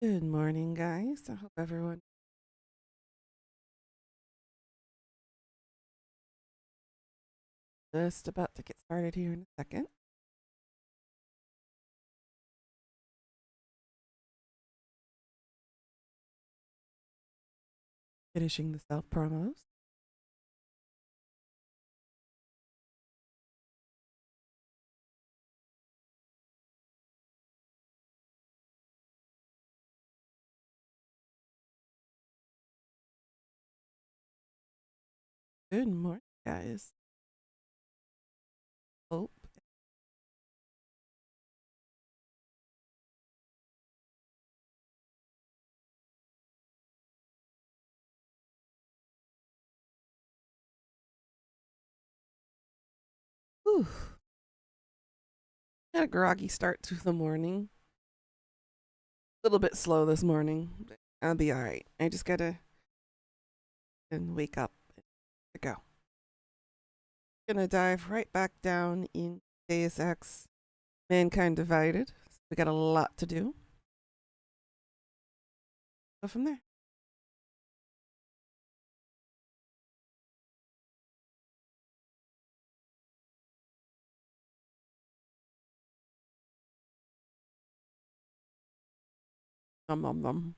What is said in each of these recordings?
Good morning, guys. I hope everyone just about to get started here in a second. Finishing the self promos. Good morning, guys. Hope. Whew. Had a groggy start to the morning. A little bit slow this morning. But I'll be all right. I just gotta wake up to go. Gonna dive right back down in Deus Ex Mankind Divided. We got a lot to do. Go from there. Nom nom nom.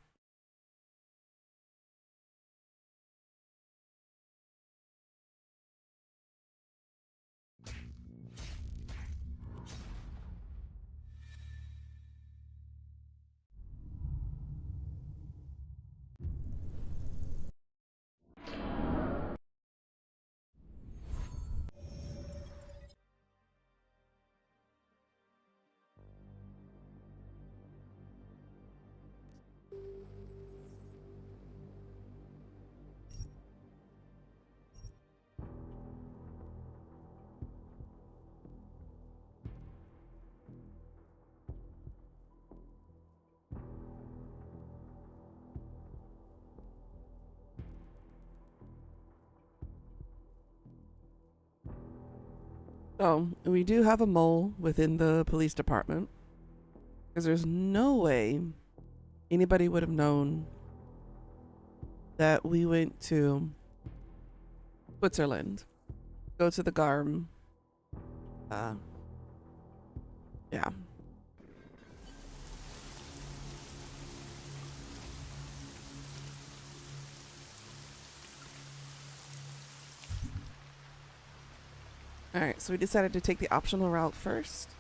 So we do have a mole within the police department because there's no way anybody would have known that we went to Switzerland, go to the GARM. Yeah. All right, so we decided to take the optional route first.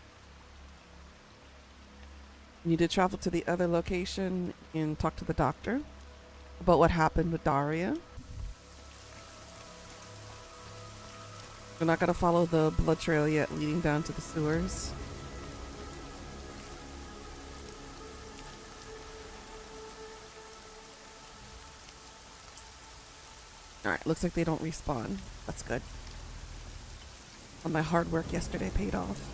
We need to travel to the other location and talk to the doctor about what happened with Daria. We're not going to follow the blood trail yet leading down to the sewers. Alright, looks like they don't respawn. That's good. All my hard work yesterday paid off.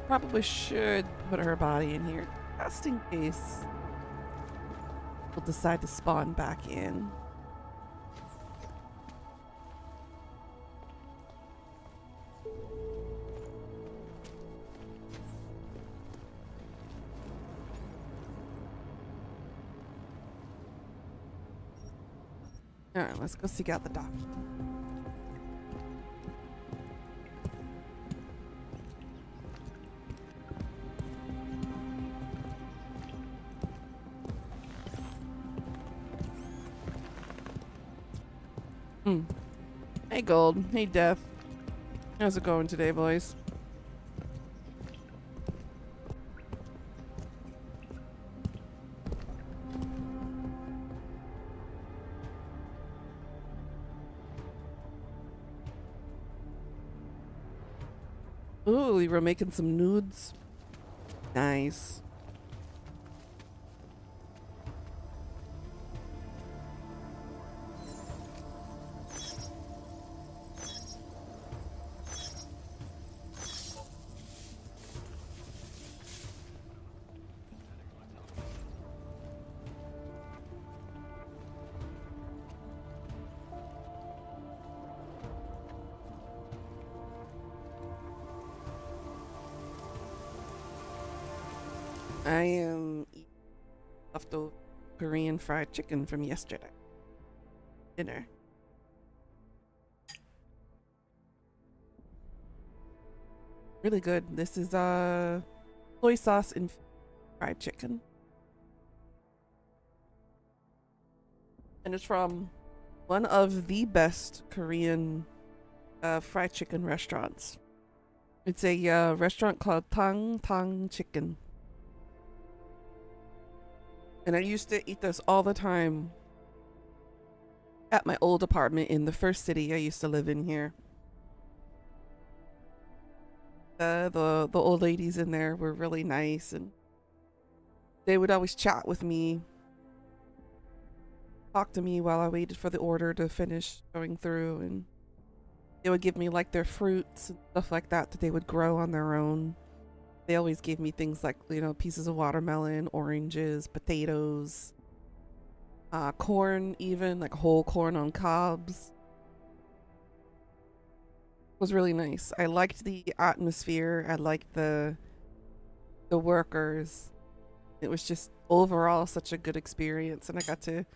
Probably should put her body in here just in case we'll decide to spawn back in. Alright, let's go seek out the doctor. Hey Gold. Hey Death. How's it going today, boys? Ooh, you were making some nudes. Nice. I am eating leftover Korean fried chicken from yesterday. Dinner. Really good. This is soy sauce and fried chicken. And it's from one of the best Korean fried chicken restaurants. It's a restaurant called Tang Tang Chicken. And I used to eat this all the time at my old apartment in the first city I used to live in here. The old ladies in there were really nice, and they would always chat with me, talk to me while I waited for the order to finish going through, and they would give me like their fruits and stuff like that that they would grow on their own. They always gave me things like, you know, pieces of watermelon, oranges, potatoes, corn, even like whole corn on cobs. It was really nice. I liked the atmosphere. I liked the workers. It was just overall such a good experience, and I got to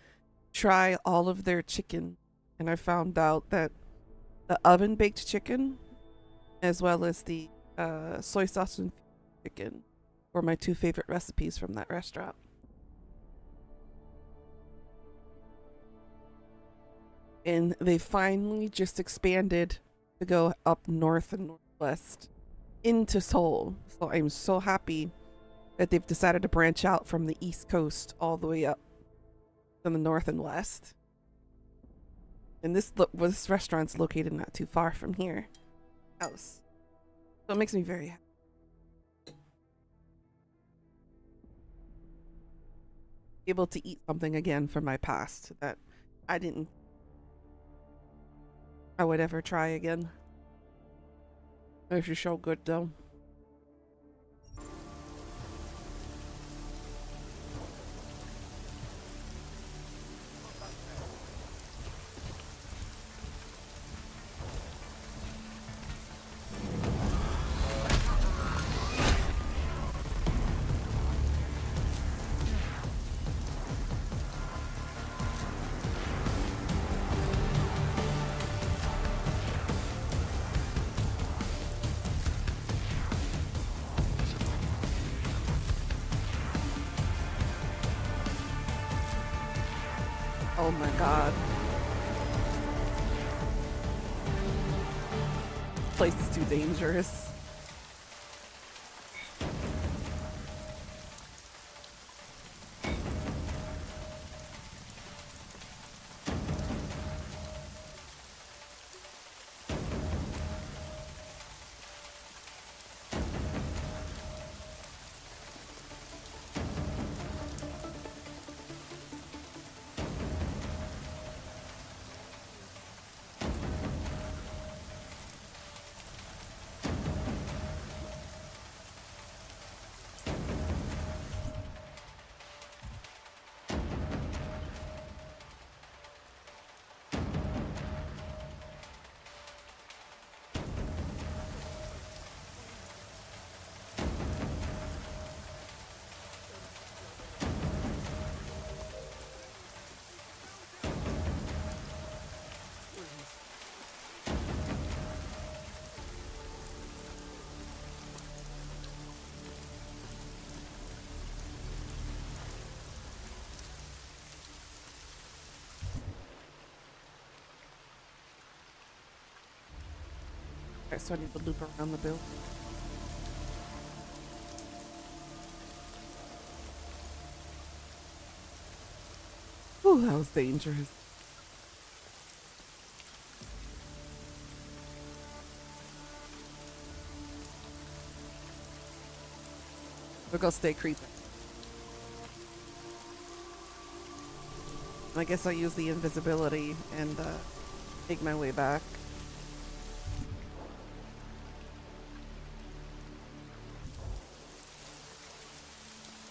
try all of their chicken, and I found out that the oven baked chicken as well as the soy sauce and chicken were my two favorite recipes from that restaurant. And they finally just expanded to go up north and northwest into Seoul. So I'm so happy that they've decided to branch out from the East Coast all the way up to the north and west. And this restaurant's located not too far from here. House. So it makes me very happy. Able to eat something again from my past that I would ever try again. It's just so good though. Oh my god. This place is too dangerous. Okay, so I need to loop around the building. Ooh, that was dangerous. We're gonna stay creeping. I guess I'll use the invisibility and make my way back.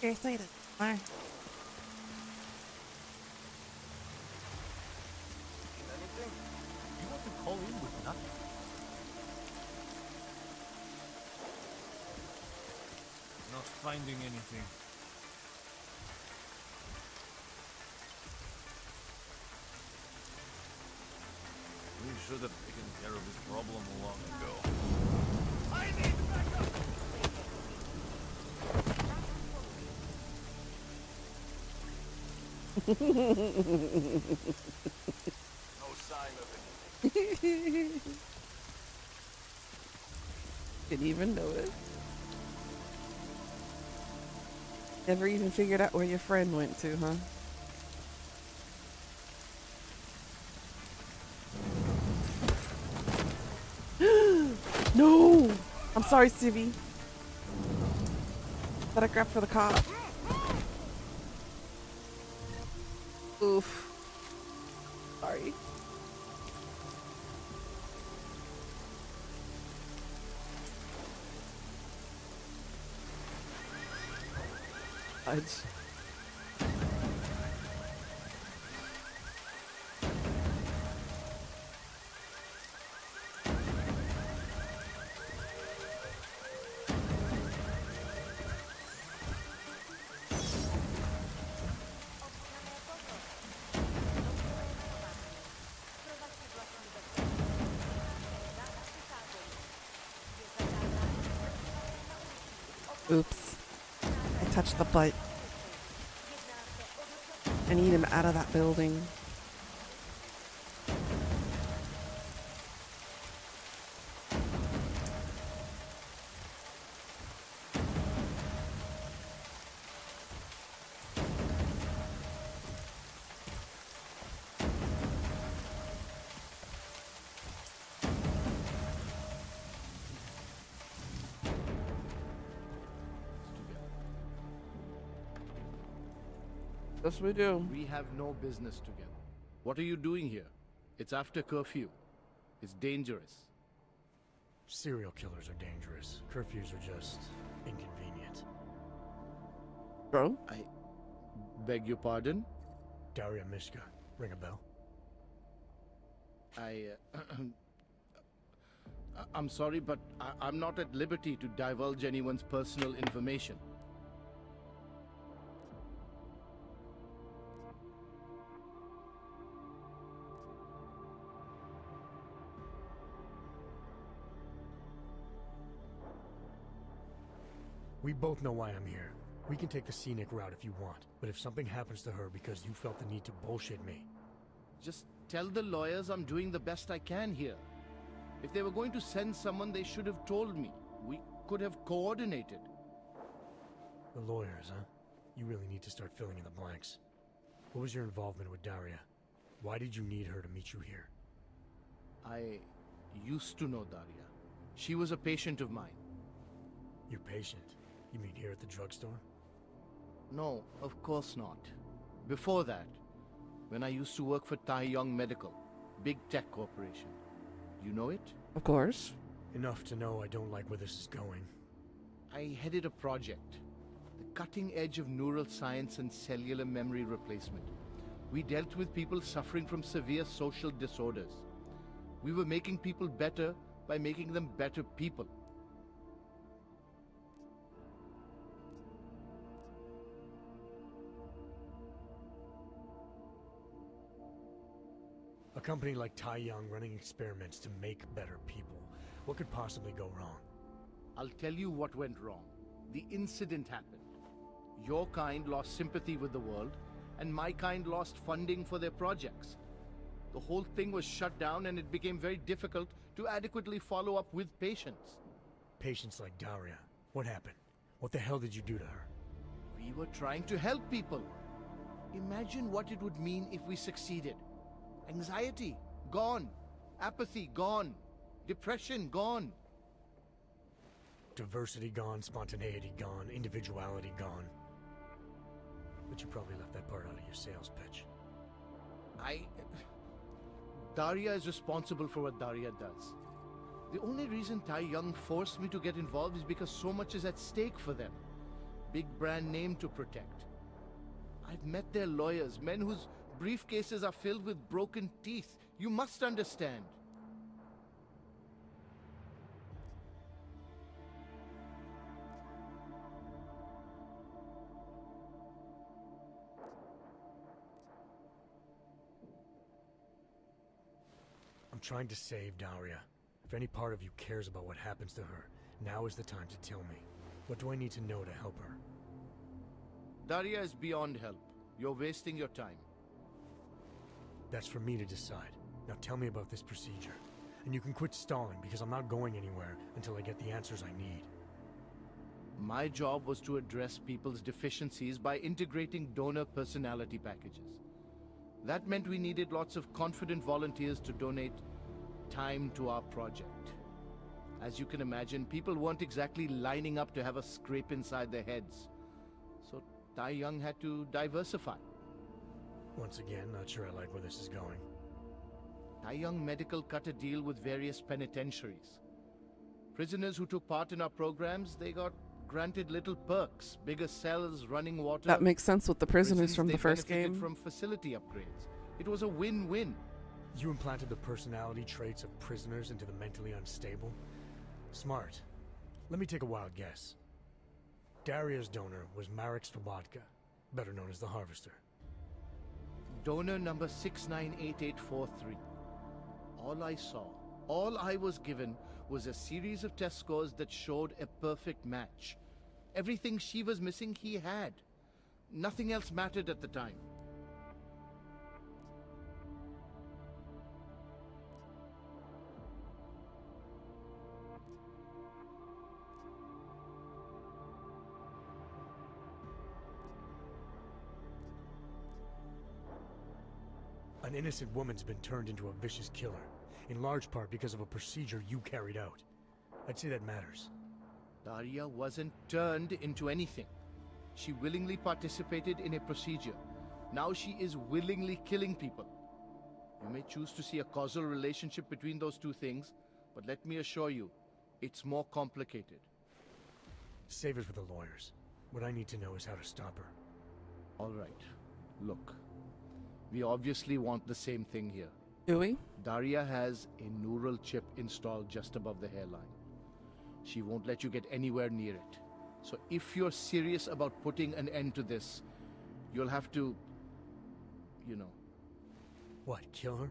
You're excited. Why? Anything? You want to call in with nothing? Not finding anything. We should have taken care of this problem long ago. I need backup! No sign of anything. Didn't even know it. Never even figured out where your friend went to, huh? No! I'm sorry, Civvy. That I grabbed for the cop. Oof. Sorry. Fudge. Oops. I touched the butt. I need him out of that building. Yes, we do. We have no business together. What are you doing here? It's after curfew. It's dangerous. Serial killers are dangerous. Curfews are just inconvenient. Bro? I beg your pardon? Daria Mishka. Ring a bell? I'm sorry, but I'm not at liberty to divulge anyone's personal information. We both know why I'm here. We can take the scenic route if you want, but if something happens to her because you felt the need to bullshit me... Just tell the lawyers I'm doing the best I can here. If they were going to send someone, they should have told me. We could have coordinated. The lawyers, huh? You really need to start filling in the blanks. What was your involvement with Daria? Why did you need her to meet you here? I used to know Daria. She was a patient of mine. Your patient? You mean here at the drugstore? No, of course not. Before that, when I used to work for Tai Yong Medical, big tech corporation. You know it? Of course. Enough to know I don't like where this is going. I headed a project. The cutting edge of neural science and cellular memory replacement. We dealt with people suffering from severe social disorders. We were making people better by making them better people. A company like Tai Yong running experiments to make better people. What could possibly go wrong? I'll tell you what went wrong. The incident happened. Your kind lost sympathy with the world, and my kind lost funding for their projects. The whole thing was shut down, and it became very difficult to adequately follow up with patients. Patients like Daria. What happened? What the hell did you do to her? We were trying to help people. Imagine what it would mean if we succeeded. Anxiety, gone. Apathy, gone. Depression, gone. Diversity gone, spontaneity gone, individuality gone. But you probably left that part out of your sales pitch. Daria is responsible for what Daria does. The only reason Tai Yong forced me to get involved is because so much is at stake for them. Big brand name to protect. I've met their lawyers, men whose briefcases are filled with broken teeth. You must understand. I'm trying to save Daria. If any part of you cares about what happens to her, now is the time to tell me. What do I need to know to help her? Daria is beyond help. You're wasting your time. That's for me to decide. Now tell me about this procedure. And you can quit stalling, because I'm not going anywhere until I get the answers I need. My job was to address people's deficiencies by integrating donor personality packages. That meant we needed lots of confident volunteers to donate time to our project. As you can imagine, people weren't exactly lining up to have a scrape inside their heads. So Tai Young had to diversify. Once again, not sure I like where this is going. Tai Young Medical cut a deal with various penitentiaries. Prisoners who took part in our programs, they got granted little perks, bigger cells, running water. That makes sense with the prisoners Prisons, from they the first benefited game. from facility upgrades. It was a win-win. You implanted the personality traits of prisoners into the mentally unstable? Smart. Let me take a wild guess. Daria's donor was Marek Svobotka, better known as the Harvester. Donor number 698843. All I saw, all I was given, was a series of test scores that showed a perfect match. Everything she was missing, he had. Nothing else mattered at the time. An innocent woman's been turned into a vicious killer, in large part because of a procedure you carried out. I'd say that matters. Daria wasn't turned into anything. She willingly participated in a procedure. Now she is willingly killing people. You may choose to see a causal relationship between those two things, but let me assure you, it's more complicated. Save it for the lawyers. What I need to know is how to stop her. All right. Look, we obviously want the same thing here. Do we? Daria has a neural chip installed just above the hairline. She won't let you get anywhere near it. So if you're serious about putting an end to this, you'll have to, you know. What, kill her?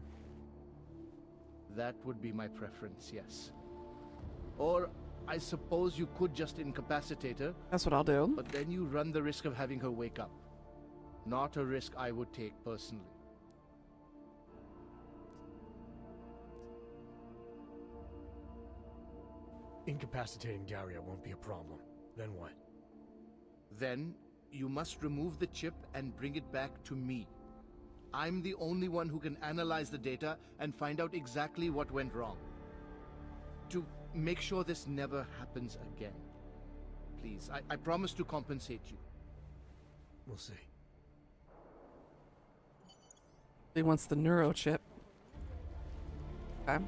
That would be my preference, yes. Or I suppose you could just incapacitate her, That's what I'll do. but then you run the risk of having her wake up. Not a risk I would take personally. Incapacitating Daria won't be a problem. Then what? Then you must remove the chip and bring it back to me. I'm the only one who can analyze the data and find out exactly what went wrong. To make sure this never happens again. Please, I promise to compensate you. We'll see. He wants the neurochip. Okay.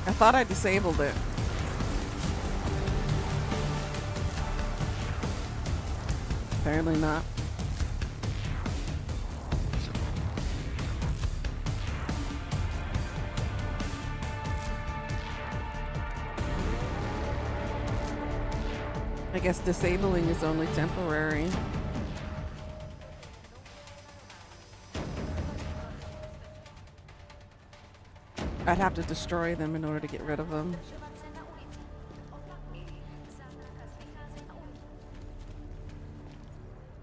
I thought I disabled it. Apparently not. I guess disabling is only temporary. I'd have to destroy them in order to get rid of them.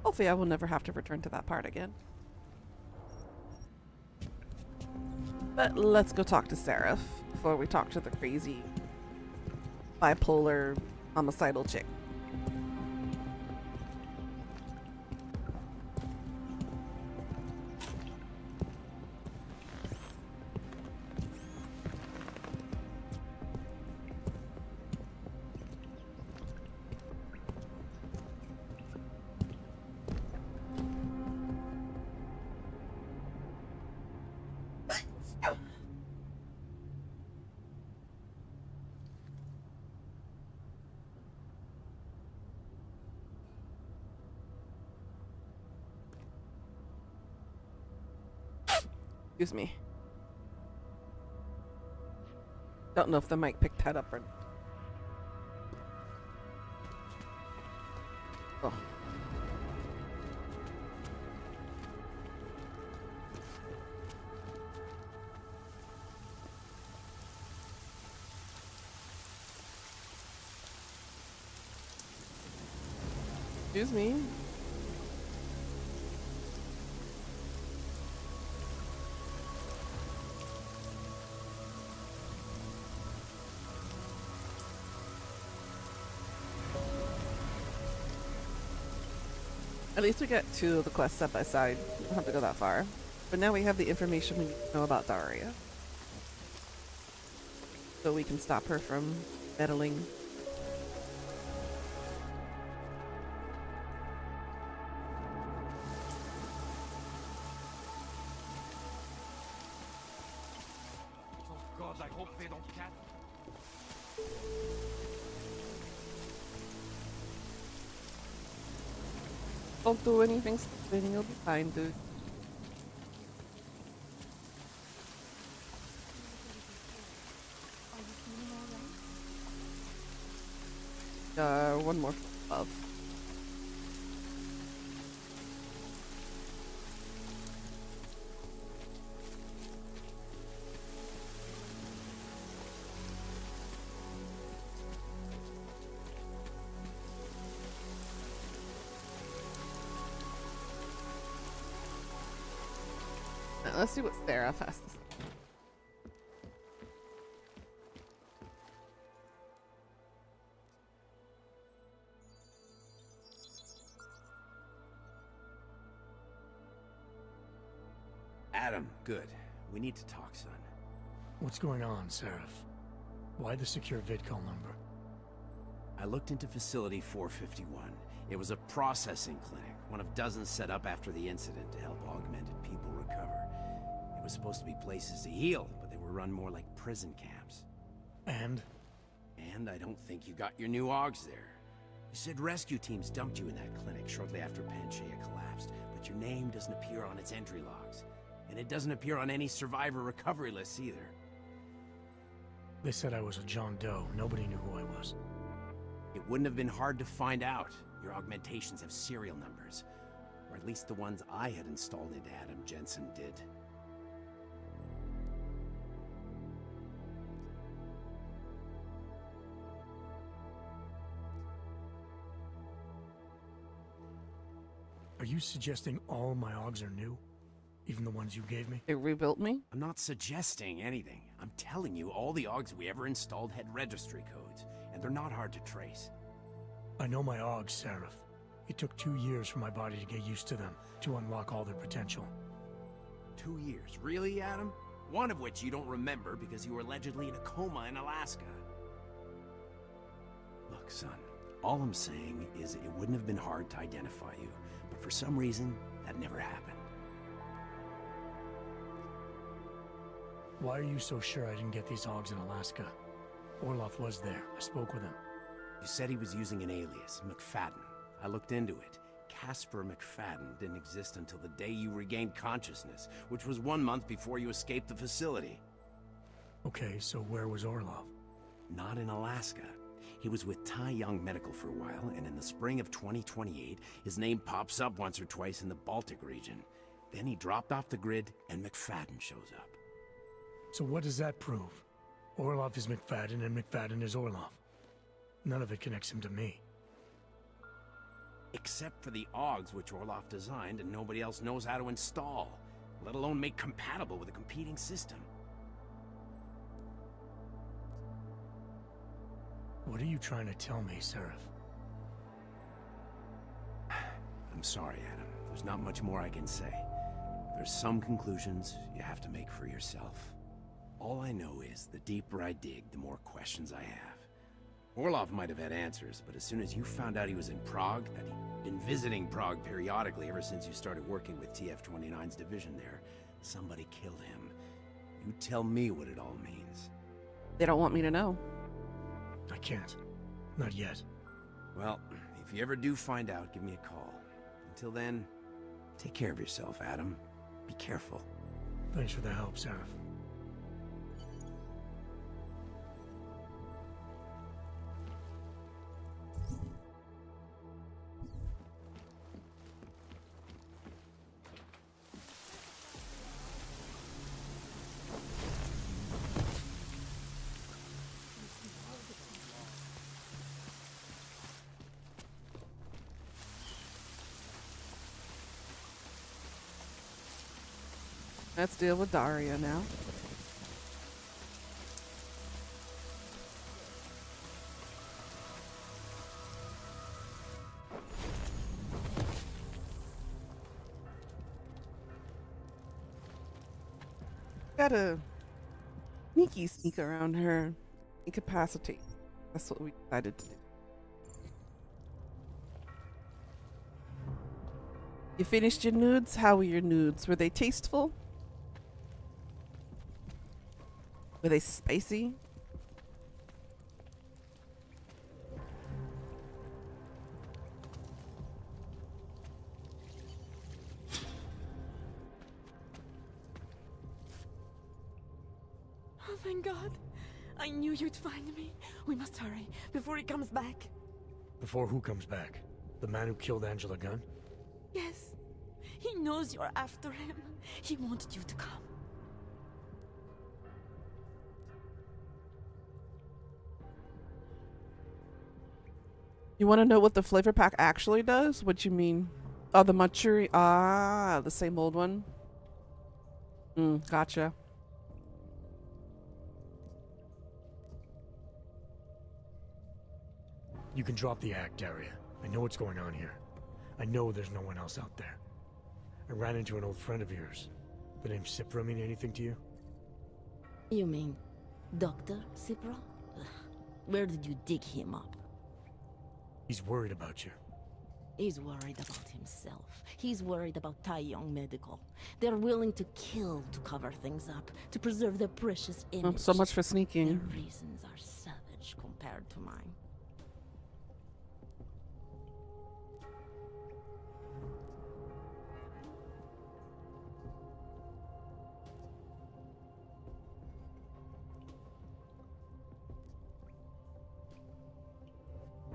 Hopefully I will never have to return to that part again. But let's go talk to Seraph before we talk to the crazy bipolar homicidal chick. Excuse me. Don't know if the mic picked that up or not. Oh. Excuse me. At least we get two of the quests side by side. We don't have to go that far. But now we have the information we need to know about Daria. So we can stop her from meddling. Oh God, I hope they don't catch. Don't do anything stupid, you'll be fine, dude. One more above. Now, let's see what Sarah has to say. Adam, good. We need to talk, son. What's going on, Seraph? Why the secure VidCall number? I looked into Facility 451. It was a processing clinic, one of dozens set up after the incident to help augmented people recover. It was supposed to be places to heal, but they were run more like prison camps. And? And I don't think you got your new AUGs there. You said rescue teams dumped you in that clinic shortly after Panchaea collapsed, but your name doesn't appear on its entry logs. And it doesn't appear on any survivor recovery lists either. They said I was a John Doe. Nobody knew who I was. It wouldn't have been hard to find out. Your augmentations have serial numbers. Or at least the ones I had installed into Adam Jensen did. Are you suggesting all my AUGs are new? Even the ones you gave me? It rebuilt me? I'm not suggesting anything. I'm telling you, all the AUGs we ever installed had registry codes, and they're not hard to trace. I know my AUGs, Seraph. It took 2 years for my body to get used to them, to unlock all their potential. 2 years, really, Adam? One of which you don't remember because you were allegedly in a coma in Alaska. Look, son, all I'm saying is it wouldn't have been hard to identify you, but for some reason, that never happened. Why are you so sure I didn't get these AUGs in Alaska? Orloff was there. I spoke with him. You said he was using an alias, McFadden. I looked into it. Casper McFadden didn't exist until the day you regained consciousness, which was 1 month before you escaped the facility. Okay, so where was Orloff? Not in Alaska. He was with Tai Young Medical for a while, and in the spring of 2028, his name pops up once or twice in the Baltic region. Then he dropped off the grid, and McFadden shows up. So what does that prove? Orloff is McFadden, and McFadden is Orloff. None of it connects him to me. Except for the AUGs which Orloff designed and nobody else knows how to install, let alone make compatible with a competing system. What are you trying to tell me, Seraph? I'm sorry, Adam. There's not much more I can say. There's some conclusions you have to make for yourself. All I know is the deeper I dig, the more questions I have. Orloff might have had answers, but as soon as you found out he was in Prague, that he'd been visiting Prague periodically ever since you started working with TF-29's division there, somebody killed him. You tell me what it all means. They don't want me to know. I can't. Not yet. Well, if you ever do find out, give me a call. Until then, take care of yourself, Adam. Be careful. Thanks for the help, Seraph. Let's deal with Daria now. Gotta sneak around her, incapacitate. That's what we decided to do. You finished your nudes? How were your nudes? Were they tasteful? Were they spicy? Oh, thank God. I knew you'd find me. We must hurry before he comes back. Before who comes back? The man who killed Angela Gunn? Yes. He knows you're after him. He wanted you to come. You want to know what the flavor pack actually does? What you mean? Oh, the Machuri. Ah, the same old one. Gotcha. You can drop the act, Daria. I know what's going on here. I know there's no one else out there. I ran into an old friend of yours. The name Cipra mean anything to you? You mean Dr. Cipra? Where did you dig him up? He's worried about you. He's worried about himself. He's worried about Tai Yong Medical. They're willing to kill to cover things up, to preserve their precious image. Oh, so much for Their sneaking. reasons are savage compared to mine.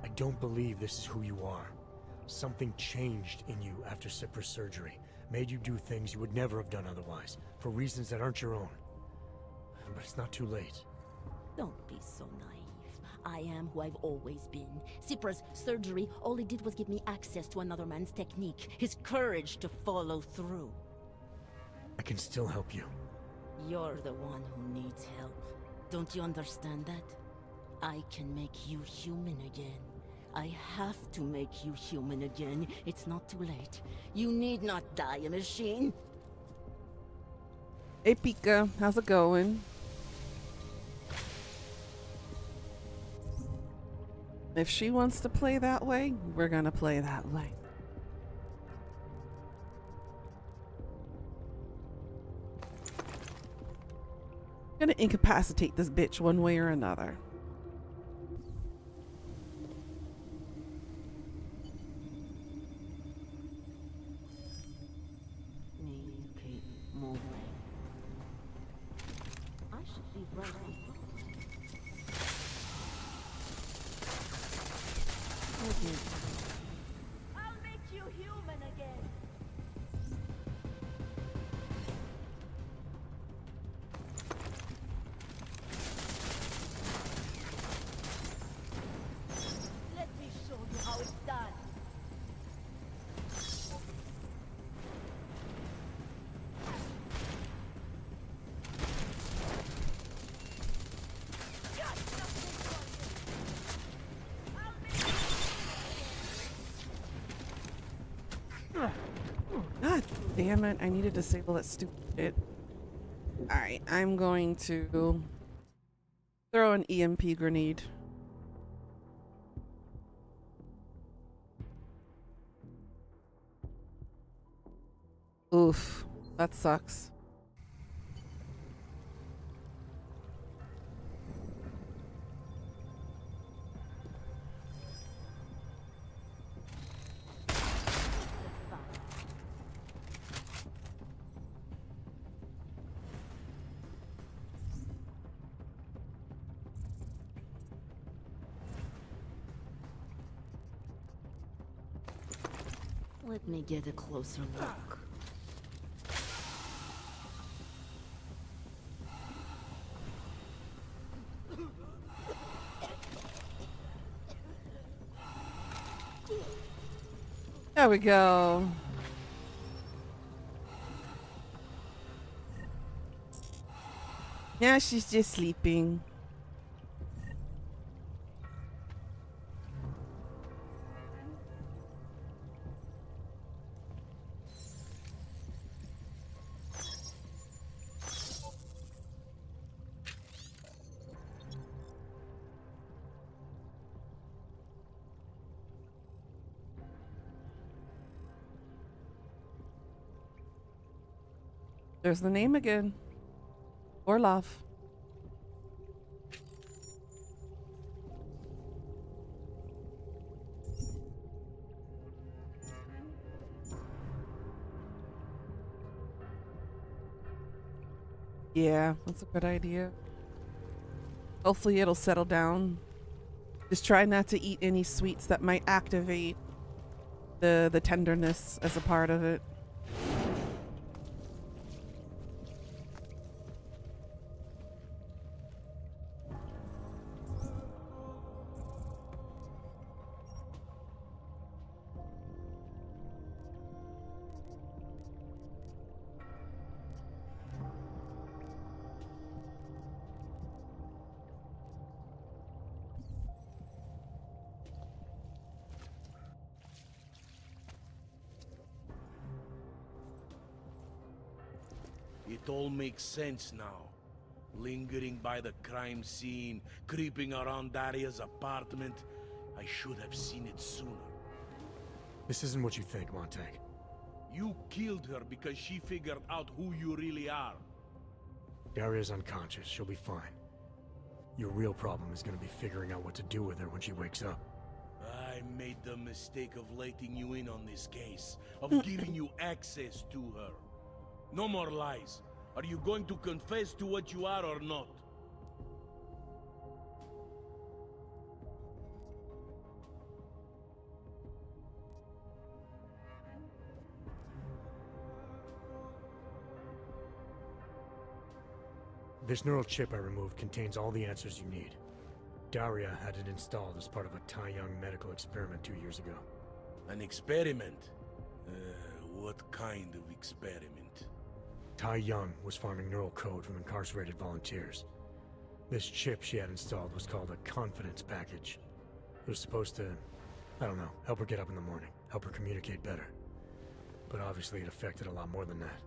I don't believe this is who you are. Something changed in you after Cipra's surgery. Made you do things you would never have done otherwise, for reasons that aren't your own. But it's not too late. Don't be so naive. I am who I've always been. Cipra's surgery, all it did was give me access to another man's technique, his courage to follow through. I can still help you. You're the one who needs help. Don't you understand that? I can make you human again. I have to make you human again. It's not too late. You need not die a machine. Hey, Pika. How's it going? If she wants to play that way, we're gonna play that way. Gonna incapacitate this bitch one way or another. Keep moving. I should be right on. I'll make you human again. Let me show you how it's done. God damn it. I need to disable that stupid shit. Alright, I'm going to throw an EMP grenade. Oof, that sucks. Let me get a closer look. There we go. Yeah, she's just sleeping. There's the name again. Orlov. Yeah, that's a good idea. Hopefully it'll settle down. Just try not to eat any sweets that might activate the tenderness as a part of it. It all makes sense now. Lingering by the crime scene, creeping around Daria's apartment. I should have seen it sooner. This isn't what you think, Montag. You killed her because she figured out who you really are. Daria's unconscious. She'll be fine. Your real problem is gonna be figuring out what to do with her when she wakes up. I made the mistake of letting you in on this case, of giving you access to her. No more lies. Are you going to confess to what you are or not? This neural chip I removed contains all the answers you need. Daria had it installed as part of a Tai Young medical experiment 2 years ago. An experiment? What kind of experiment? Tai Young was farming neural code from incarcerated volunteers. This chip she had installed was called a confidence package. It was supposed to, I don't know, help her get up in the morning, help her communicate better. But obviously it affected a lot more than that.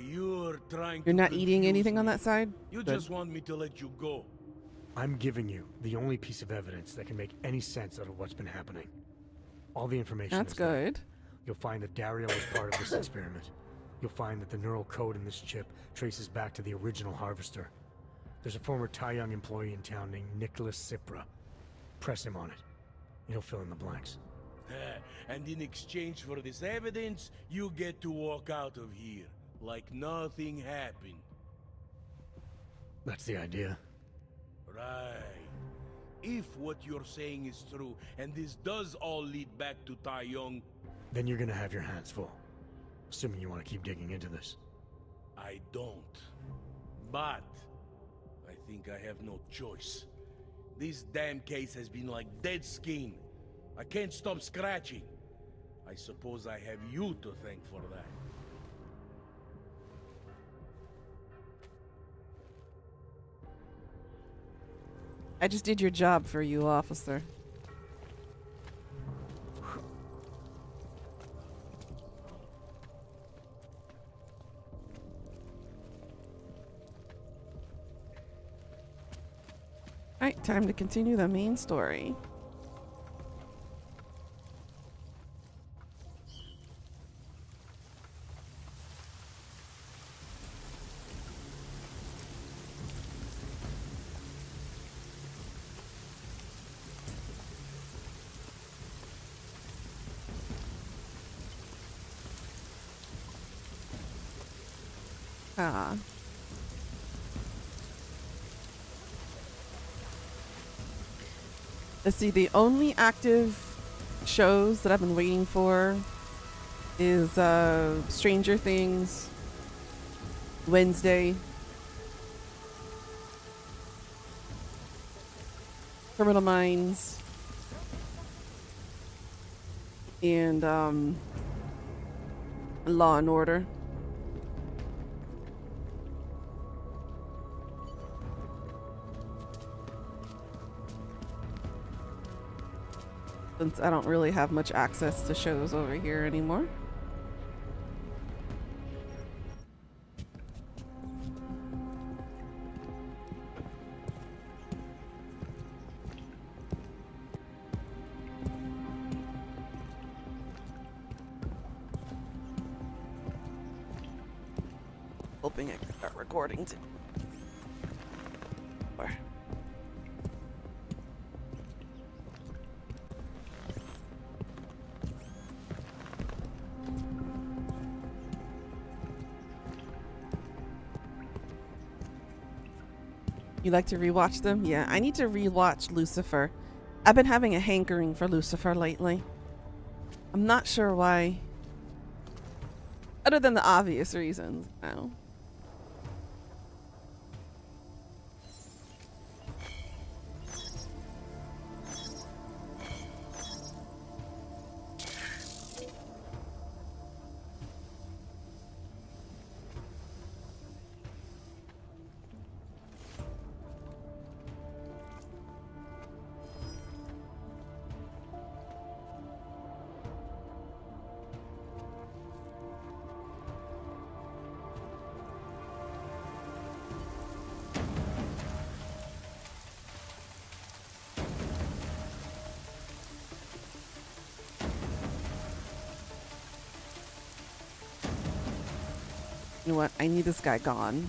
You're trying You're to not eating confuse anything on me. that side? You Good. just want me to let you go. I'm giving you the only piece of evidence that can make any sense out of what's been happening. All the information That's is there. good. You'll find that Daria was part of this experiment. You'll find that the neural code in this chip traces back to the original harvester. There's a former Tai Young employee in town named Nicholas Cipra. Press him on it. He'll fill in the blanks. And in exchange for this evidence, you get to walk out of here like nothing happened. That's the idea. Right. If what you're saying is true, and this does all lead back to Tai Young, Then you're gonna have your hands full. Assuming you want to keep digging into this. I don't. But I think I have no choice. This damn case has been like dead skin. I can't stop scratching. I suppose I have you to thank for that. I just did your job for you, officer. Alright, time to continue the main story. Ah. Let's see, the only active shows that I've been waiting for is Stranger Things, Wednesday, Criminal Minds, and Law and Order. Since I don't really have much access to shows over here anymore. Hoping I can start recording too. You like to rewatch them? Yeah, I need to rewatch Lucifer. I've been having a hankering for Lucifer lately. I'm not sure why. Other than the obvious reasons. No. You know what? I need this guy gone.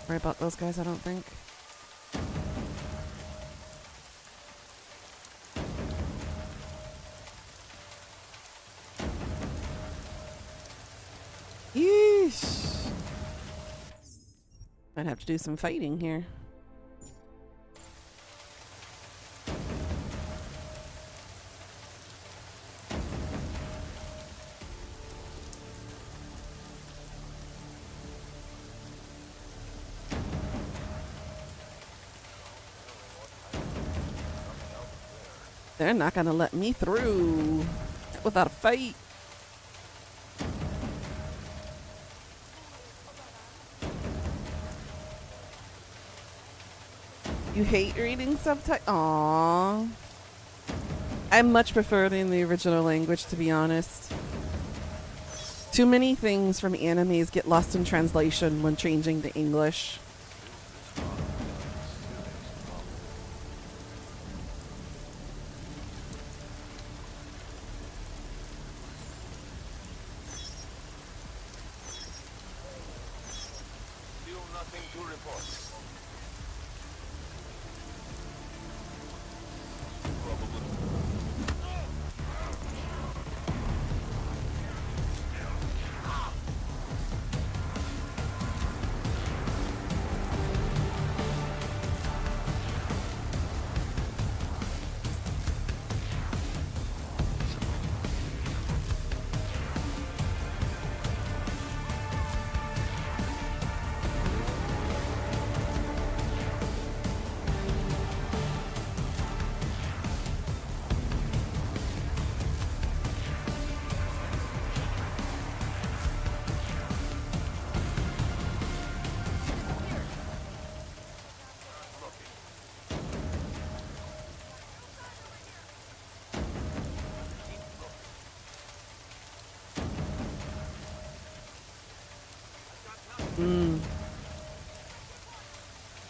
Worry about those guys, I don't think. Yeesh. Might have to do some fighting here. They're not gonna let me through without a fight. You hate reading subtitles? Aww. I much prefer it in the original language, to be honest. Too many things from animes get lost in translation when changing to English.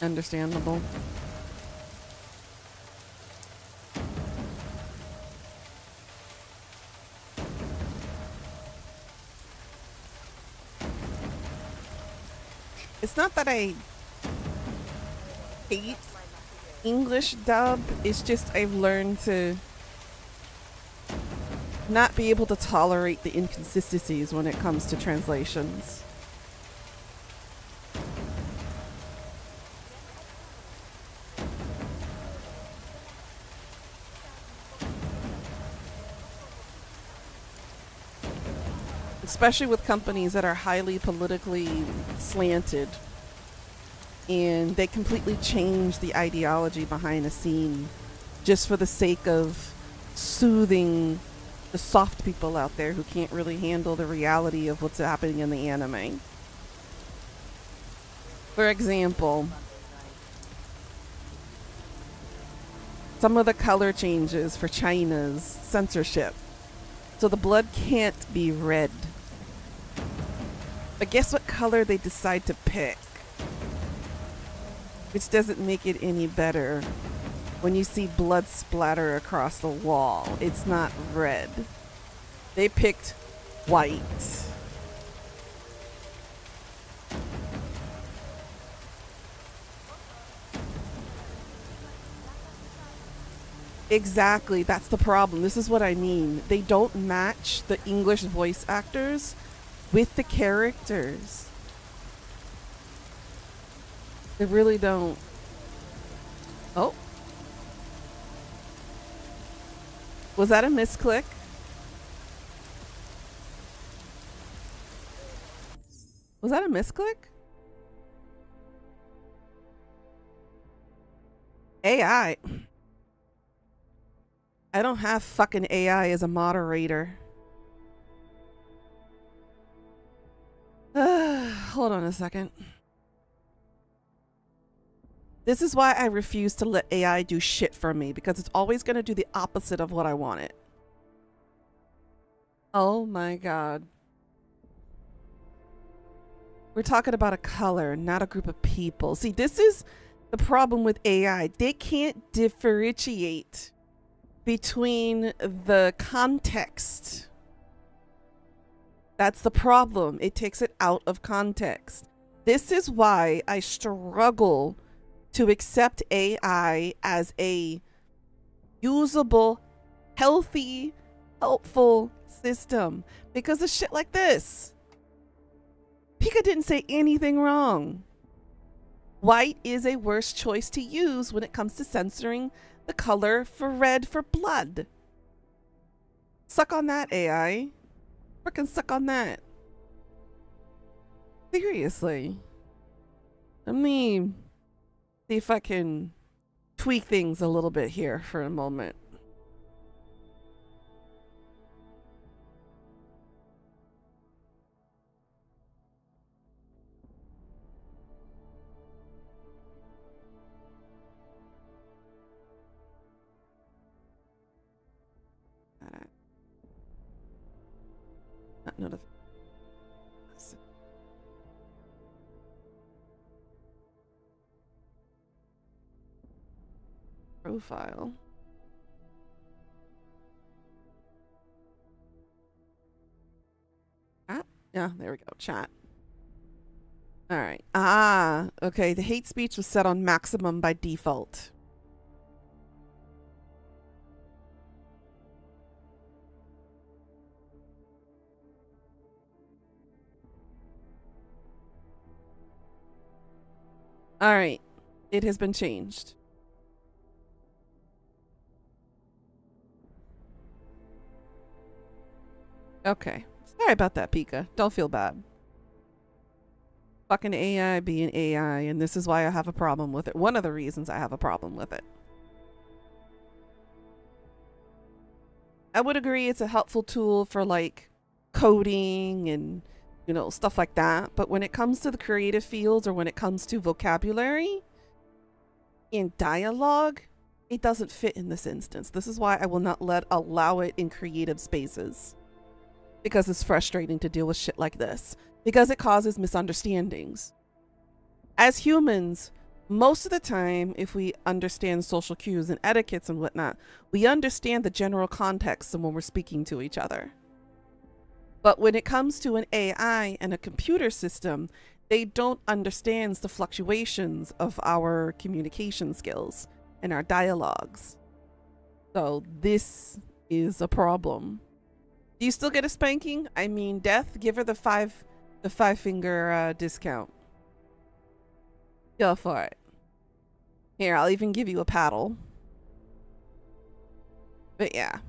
Understandable. It's not that I hate English dub, it's just I've learned to not be able to tolerate the inconsistencies when it comes to translations. Especially with companies that are highly politically slanted and they completely change the ideology behind a scene just for the sake of soothing the soft people out there who can't really handle the reality of what's happening in the anime. For example, some of the color changes for China's censorship. So the blood can't be red. But guess what color they decide to pick? Which doesn't make it any better. When you see blood splatter across the wall, it's not red. They picked white. Exactly, that's the problem. This is what I mean. They don't match the English voice actors with the characters. They really don't. Oh. Was that a misclick? Was that a misclick? AI. I don't have fucking AI as a moderator. Hold on a second. This is why I refuse to let AI do shit for me, because it's always going to do the opposite of what I want it. Oh my god. We're talking about a color, not a group of people. See, this is the problem with AI. They can't differentiate between the context. That's the problem. It takes it out of context. This is why I struggle to accept AI as a usable, healthy, helpful system because of shit like this. Pika didn't say anything wrong. White is a worse choice to use when it comes to censoring the color for red for blood. Suck on that, AI. Frickin' suck on that. Seriously. Let me see if I can tweak things a little bit here for a moment. Not notified. Profile. Chat? Yeah, there we go. Chat. All right. Ah, okay. The hate speech was set on maximum by default. All right. It has been changed. Okay. Sorry about that, Pika. Don't feel bad. Fucking AI being AI, and this is why I have a problem with it. One of the reasons I have a problem with it. I would agree it's a helpful tool for like coding and, you know, stuff like that. But when it comes to the creative fields or when it comes to vocabulary and dialogue, it doesn't fit in this instance. This is why I will not allow it in creative spaces. Because it's frustrating to deal with shit like this. Because it causes misunderstandings. As humans, most of the time, if we understand social cues and etiquettes and whatnot, we understand the general context of when we're speaking to each other. But when it comes to an AI and a computer system, they don't understand the fluctuations of our communication skills and our dialogues. So this is a problem. Do you still get a spanking? I mean, Death, give her the five finger discount. Go for it. Here, I'll even give you a paddle. But yeah.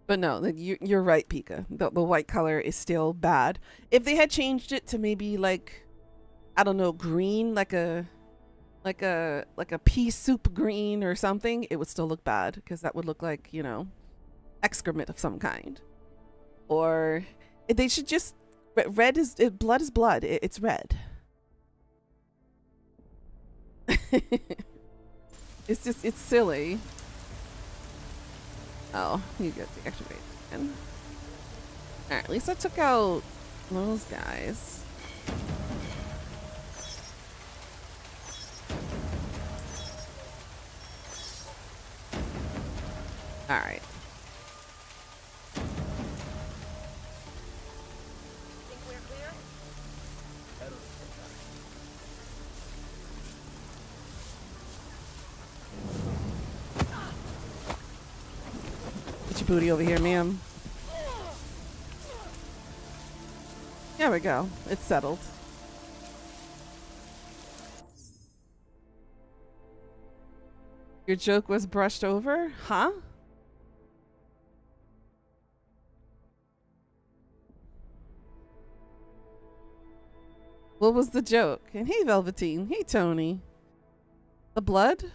But no, you're right, Pika. The white color is still bad. If they had changed it to maybe like, I don't know, green, like a pea soup green or something, it would still look bad because that would look like, you know, excrement of some kind. Or they should just blood is blood. It's red. It's silly. Oh, you get the activate again. Alright, at least I took out those guys. Alright. Think we're clear? Get your booty over here, ma'am. There we go. It's settled. Your joke was brushed over? Huh? What was the joke? And hey, Velveteen. Hey, Tony. The blood?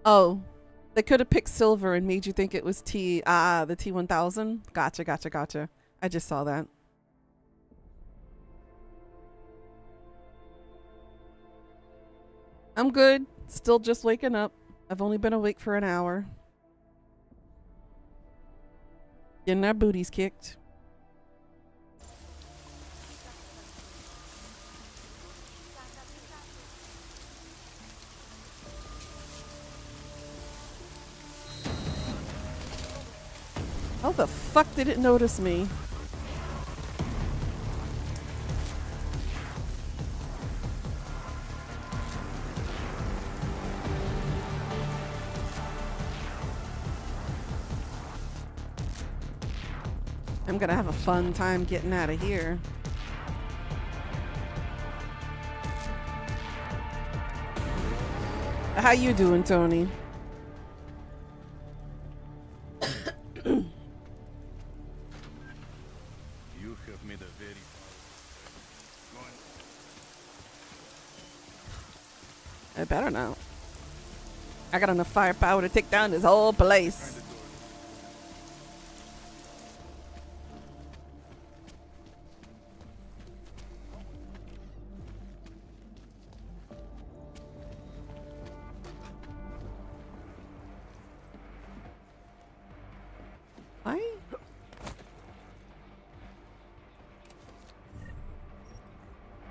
Oh, they could have picked silver and made you think it was the T1000. Gotcha. I just saw that. I'm good. Still just waking up. I've only been awake for an hour. Getting our booties kicked. How the fuck did it notice me? I'm gonna have a fun time getting out of here. How you doing, Tony? You have made a very I better not. I got enough firepower to take down this whole place. Why?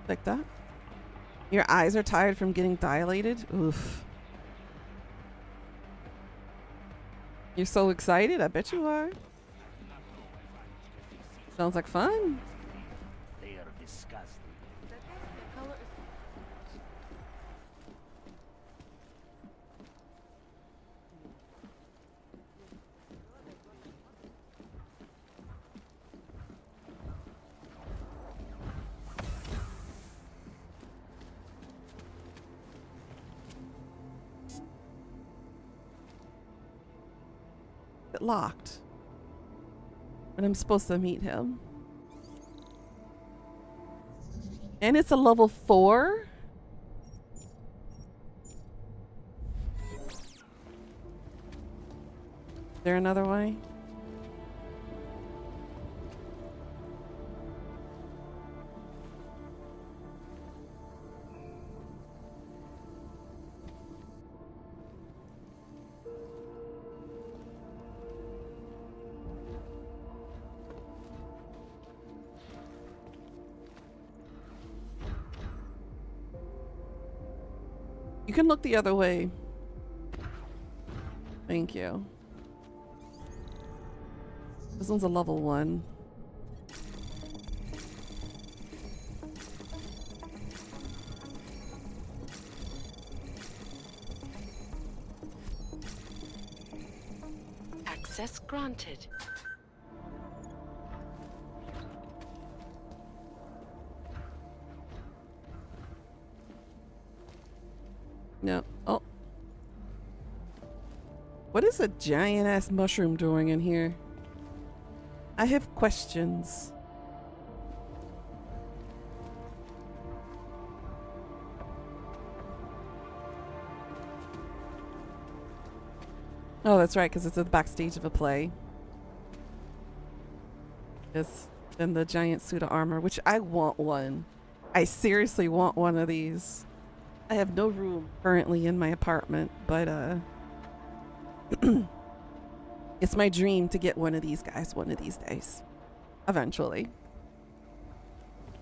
Like that? Your eyes are tired from getting dilated? Oof. You're so excited? I bet you are. Sounds like fun. They are disgusting. It locked. And I'm supposed to meet him. And it's a level 4? Is there another way? You can look the other way. Thank you. This one's a level 1. Access granted. No. Oh. What is a giant ass mushroom doing in here? I have questions. Oh, that's right, because it's at the backstage of a play. Yes. And the giant suit of armor, which I want one. I seriously want one of these. I have no room currently in my apartment, but it's my dream to get one of these guys one of these days. Eventually.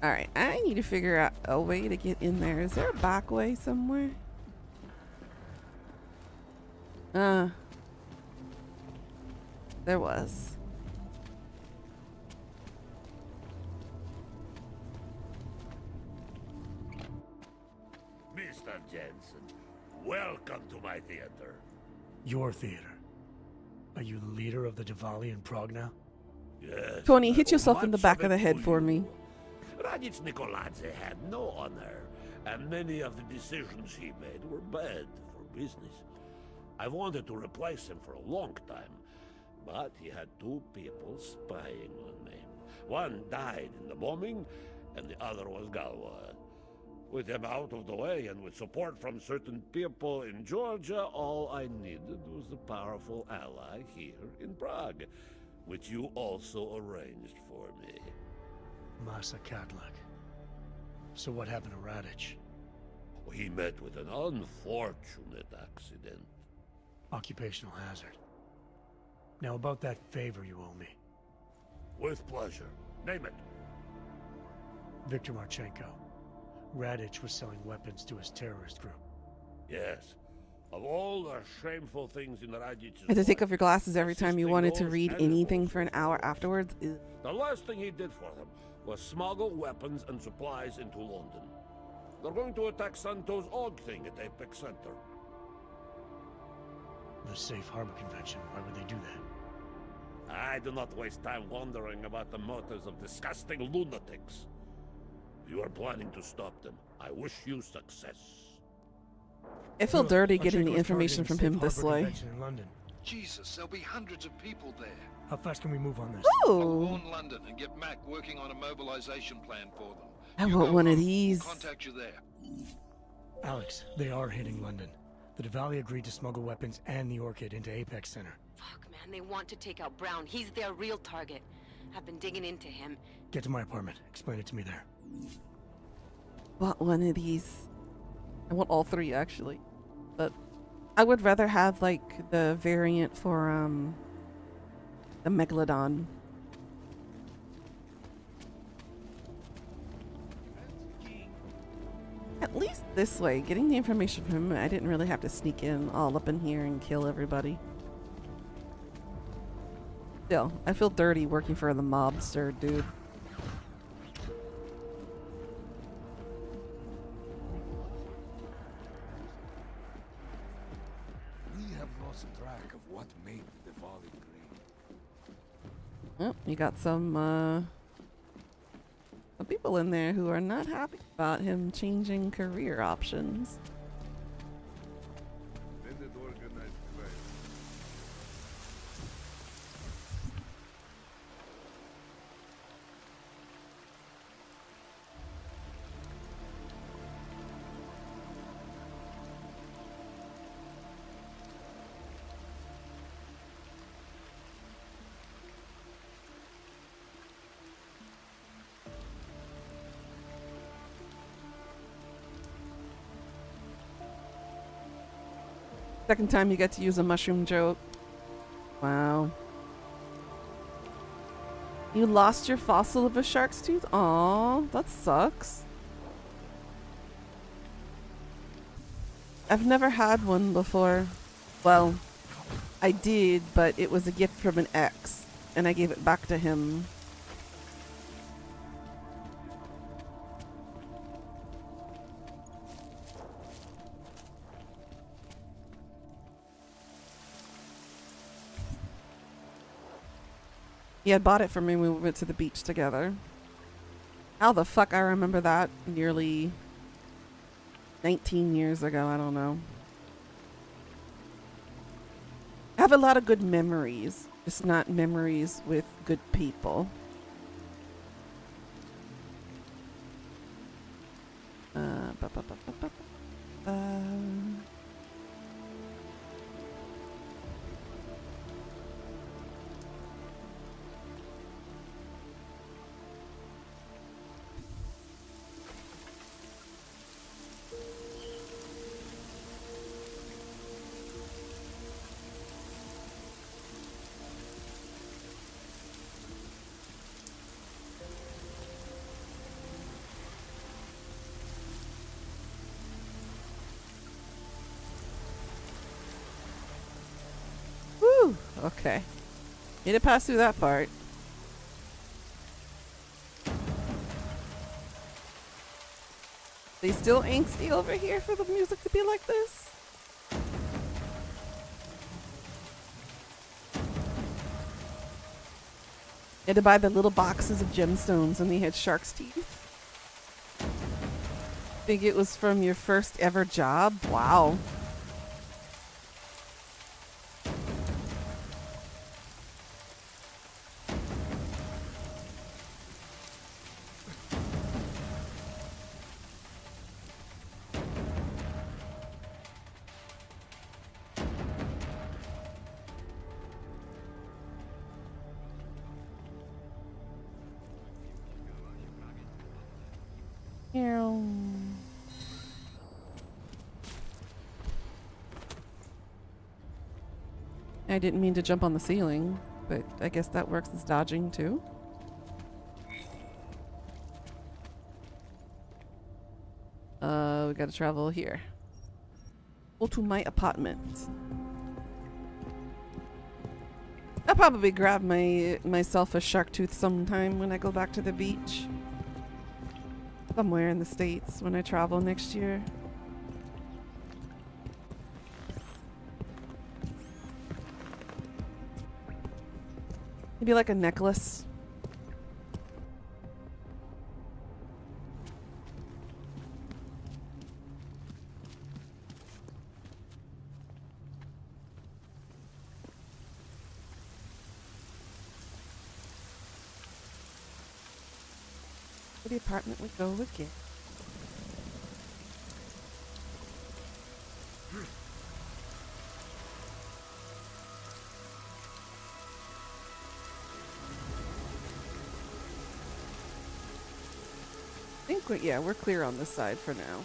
Alright, I need to figure out a way to get in there. Is there a back way somewhere? There was. Mr. Jensen, welcome to my theater. Your theater. Are you the leader of the Diwali in Prague now? Yes. Tony, hit yourself in the much back of of the it head to for you. me. Radich Nikoladze had no honor, and many of the decisions he made were bad for business. I wanted to replace him for a long time, but he had 2 people spying on me. One died in the bombing, and the other was Galwa. With him out of the way and with support from certain people in Georgia, all I needed was a powerful ally here in Prague, which you also arranged for me. Masa Kadlak. So what happened to Radich? He met with an unfortunate accident. Occupational hazard. Now about that favor you owe me. With pleasure. Name it. Viktor Marchenko. Radich was selling weapons to his terrorist group. Yes. Of all the shameful things in Radich's I had to take life, off your glasses every time you assisting wanted to those read animals anything for an was hour worse. afterwards. Ugh. The last thing he did for them was smuggle weapons and supplies into London. They're going to attack Santo's Og thing at Apex Center. The Safe Harbor Convention. Why would they do that? I do not waste time wondering about the motives of disgusting lunatics. If you are planning to stop them, I wish you success. I feel dirty getting the Marchenko's information from targeting him the this Safe Harbor way. Convention in London. Jesus, there'll be hundreds of people there. How fast can we move on this? I'll Ooh, warn London and get Mac working on a mobilization plan for them. I You want go one of home. these. Contact you there. Alex, they are hitting London. The Diwali agreed to smuggle weapons and the Orchid into Apex Center. Fuck, man, they want to take out Brown. He's their real target. I've been digging into him. Get to my apartment. Explain it to me there. Want one of these. I want all 3 actually, but I would rather have like the variant for the Megalodon. At least this way, getting the information from him, I didn't really have to sneak in all up in here and kill everybody. Still, I feel dirty working for the mobster, dude. We have lost track of what made the Diwali great. Oh, you got some people in there who are not happy about him changing career options. Second time you get to use a mushroom joke. Wow. You lost your fossil of a shark's tooth? Aw, that sucks. I've never had one before. Well, I did, but it was a gift from an ex. and I gave it back to him. He had bought it for me when we went to the beach together. How the fuck I remember that nearly 19 years ago, I don't know. I have a lot of good memories, just not memories with good people. Ba, ba, ba, ba, ba, ba. Whew, okay. Need to pass through that part. They still angsty over here for the music to be like this? Had to buy the little boxes of gemstones and they had shark's teeth. Think it was from your first ever job? Wow. I didn't mean to jump on the ceiling, but I guess that works as dodging too. We gotta travel here. Go to my apartment. I'll probably grab myself a shark tooth sometime when I go back to the beach. Somewhere in the States when I travel next year. Maybe like a necklace. To the apartment we go again. We're clear on this side for now.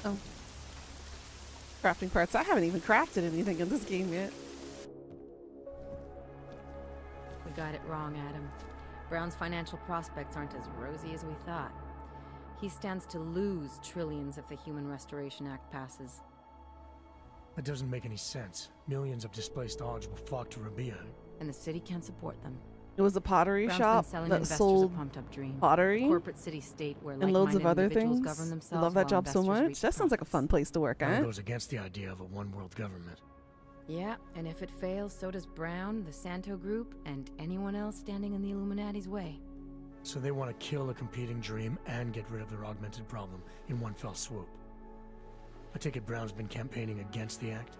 Oh. Crafting parts. I haven't even crafted anything in this game yet. We got it wrong, Adam. Brown's financial prospects aren't as rosy as we thought. He stands to lose trillions if the Human Restoration Act passes. That doesn't make any sense. Millions of displaced Ogs will flock to Rabia. And the city can't support them. It was a pottery Brown's shop been selling that investors sold a pumped-up dream. pottery Corporate city-state where and loads of like-minded other individuals things. govern I themselves love that while job so investors much. reap That sounds like a fun place to work That at. goes against the idea of a one-world government. Yeah, and if it fails, so does Brown, the Santo Group, and anyone else standing in the Illuminati's way. So they want to kill a competing dream and get rid of their augmented problem in one fell swoop. I take it Brown's been campaigning against the act?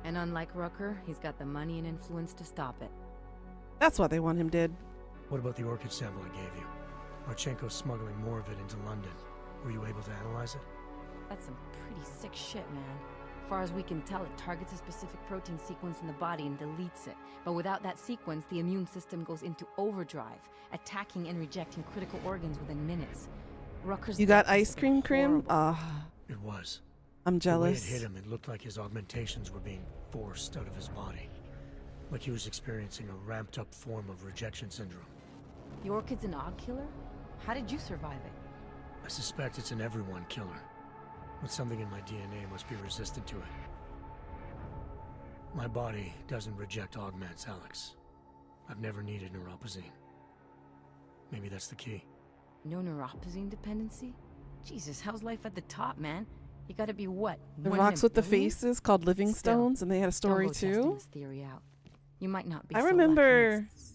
And unlike Rucker, he's got the money and influence to stop it. That's what they want him dead. What about the orchid sample I gave you? Marchenko's smuggling more of it into London. Were you able to analyze it? That's some pretty sick shit, man. far as we can tell, it targets a specific protein sequence in the body and deletes it. But without that sequence, the immune system goes into overdrive, attacking and rejecting critical organs within minutes. Rucker's You got death must ice have been cream, Krim? horrible. Ah, It was. I'm The way it jealous. hit him, it looked like his augmentations were being forced out of his body. Like he was experiencing a ramped-up form of rejection syndrome. Your kid's an og killer? How did you survive it? I suspect it's an everyone killer. But something in my DNA must be resistant to it. My body doesn't reject augments, Alex. I've never needed neuropozyne. Maybe that's the key. No neuropozyne dependency? Jesus, how's life at the top, man? You gotta be what? The one in rocks a with the billion? faces called living Still, stones, and they had a story don't go testing too. this theory out. You might not be I so lucky remember next-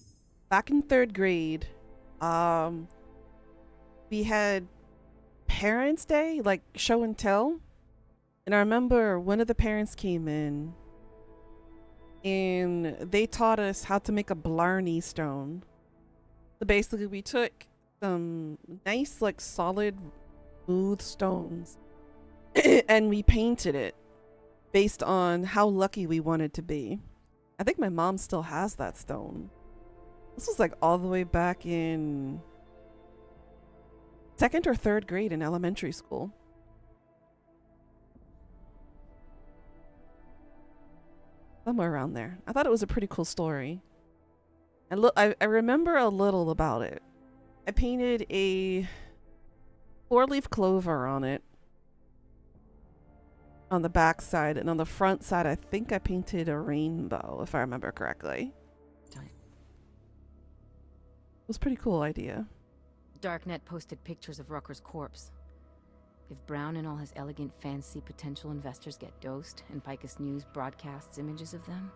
back in 3rd grade, we had Parents' Day, like show and tell. And I remember one of the parents came in and they taught us how to make a Blarney stone. So basically we took some nice, like solid, smooth stones and we painted it based on how lucky we wanted to be. I think my mom still has that stone. This was like all the way back in 2nd or 3rd grade in elementary school. Somewhere around there. I thought it was a pretty cool story. And look, I remember a little about it. I painted a 4-leaf clover on it. On the back side, and on the front side, I think I painted a rainbow, if I remember correctly. Time. It was a pretty cool idea. Darknet posted pictures of Rucker's corpse. If Brown and all his elegant, fancy potential investors get dosed, and Picus News broadcasts images of them,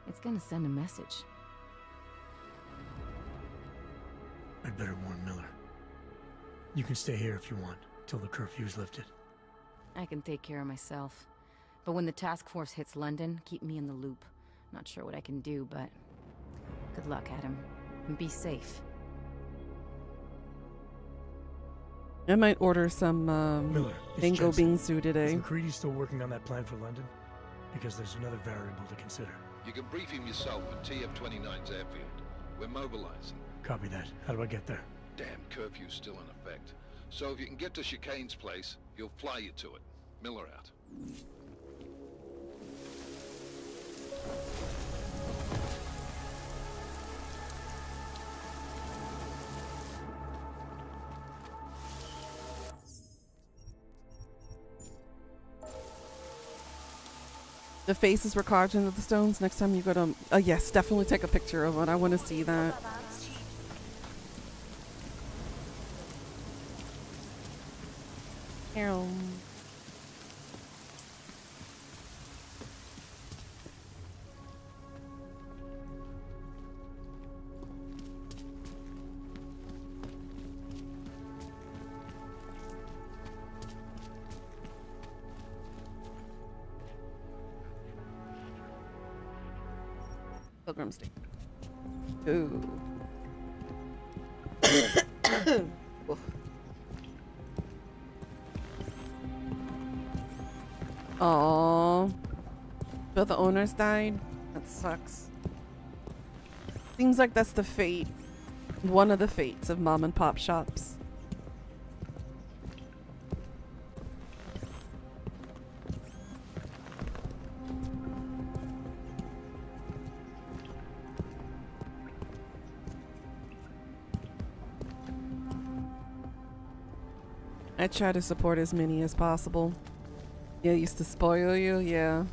it's gonna send a message. I'd better warn Miller. You can stay here if you want, till the curfew's lifted. I can take care of myself. But when the task force hits London, keep me in the loop. Not sure what I can do, but good luck, Adam. And be safe. I might order some Miller, it's mango Jensen. bingsu Is today. McCready still working on that plan for London? Because there's another variable to consider. You can brief him yourself at TF-29's airfield. We're mobilizing. Copy that. How do I get there? Damn curfew's still in effect. So if you can get to Chicane's place, he'll fly you to it. Miller out. The faces were carved into the stones. Next time you go to... Oh, yes, definitely take a picture of it. I want to see that. Ew. Pilgrim's Day. Ooh. Oof. Aww. But the owners died? That sucks. Seems like that's the fate. One of the fates of mom and pop shops. I try to support as many as possible. Yeah, used to spoil you, yeah.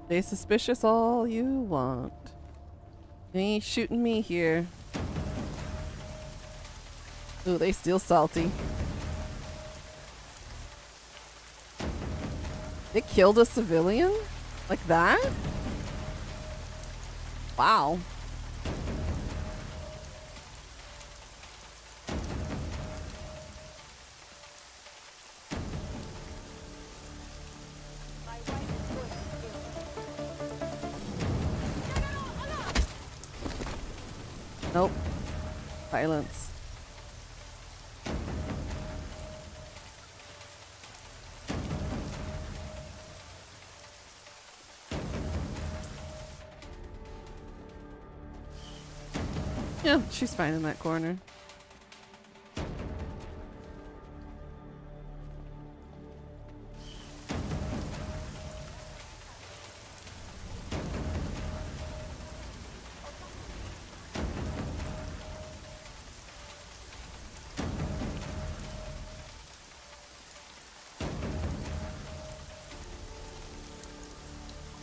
Stay suspicious all you want. You ain't shooting me here. Ooh, they still salty. They killed a civilian? Like that? Wow. Violence. Yeah, she's fine in that corner.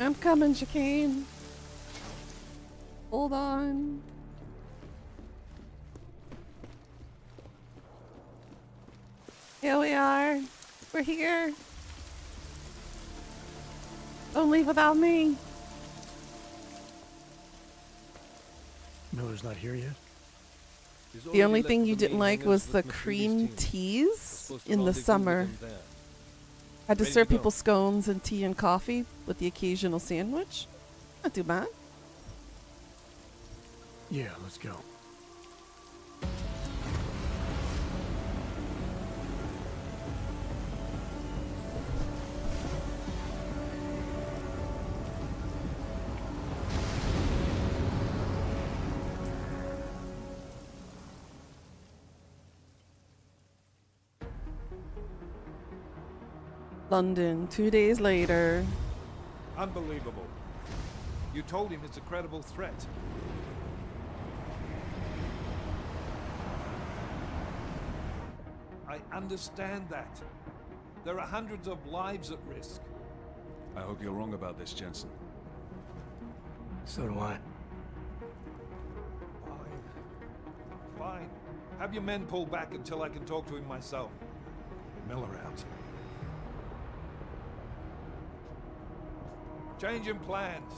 I'm coming, Chicane. Hold on. Here we are. We're here. Don't leave without me. Miller's not here yet? The only thing you didn't like was the cream teas in the summer. Had to serve people scones and tea and coffee with the occasional sandwich. Not too bad. Yeah, let's go. London, 2 days later. Unbelievable. You told him it's a credible threat. I understand that. There are hundreds of lives at risk. I hope you're wrong about this, Jensen. So do I. Fine. Fine. Have your men pull back until I can talk to him myself. Miller out. Change in plans.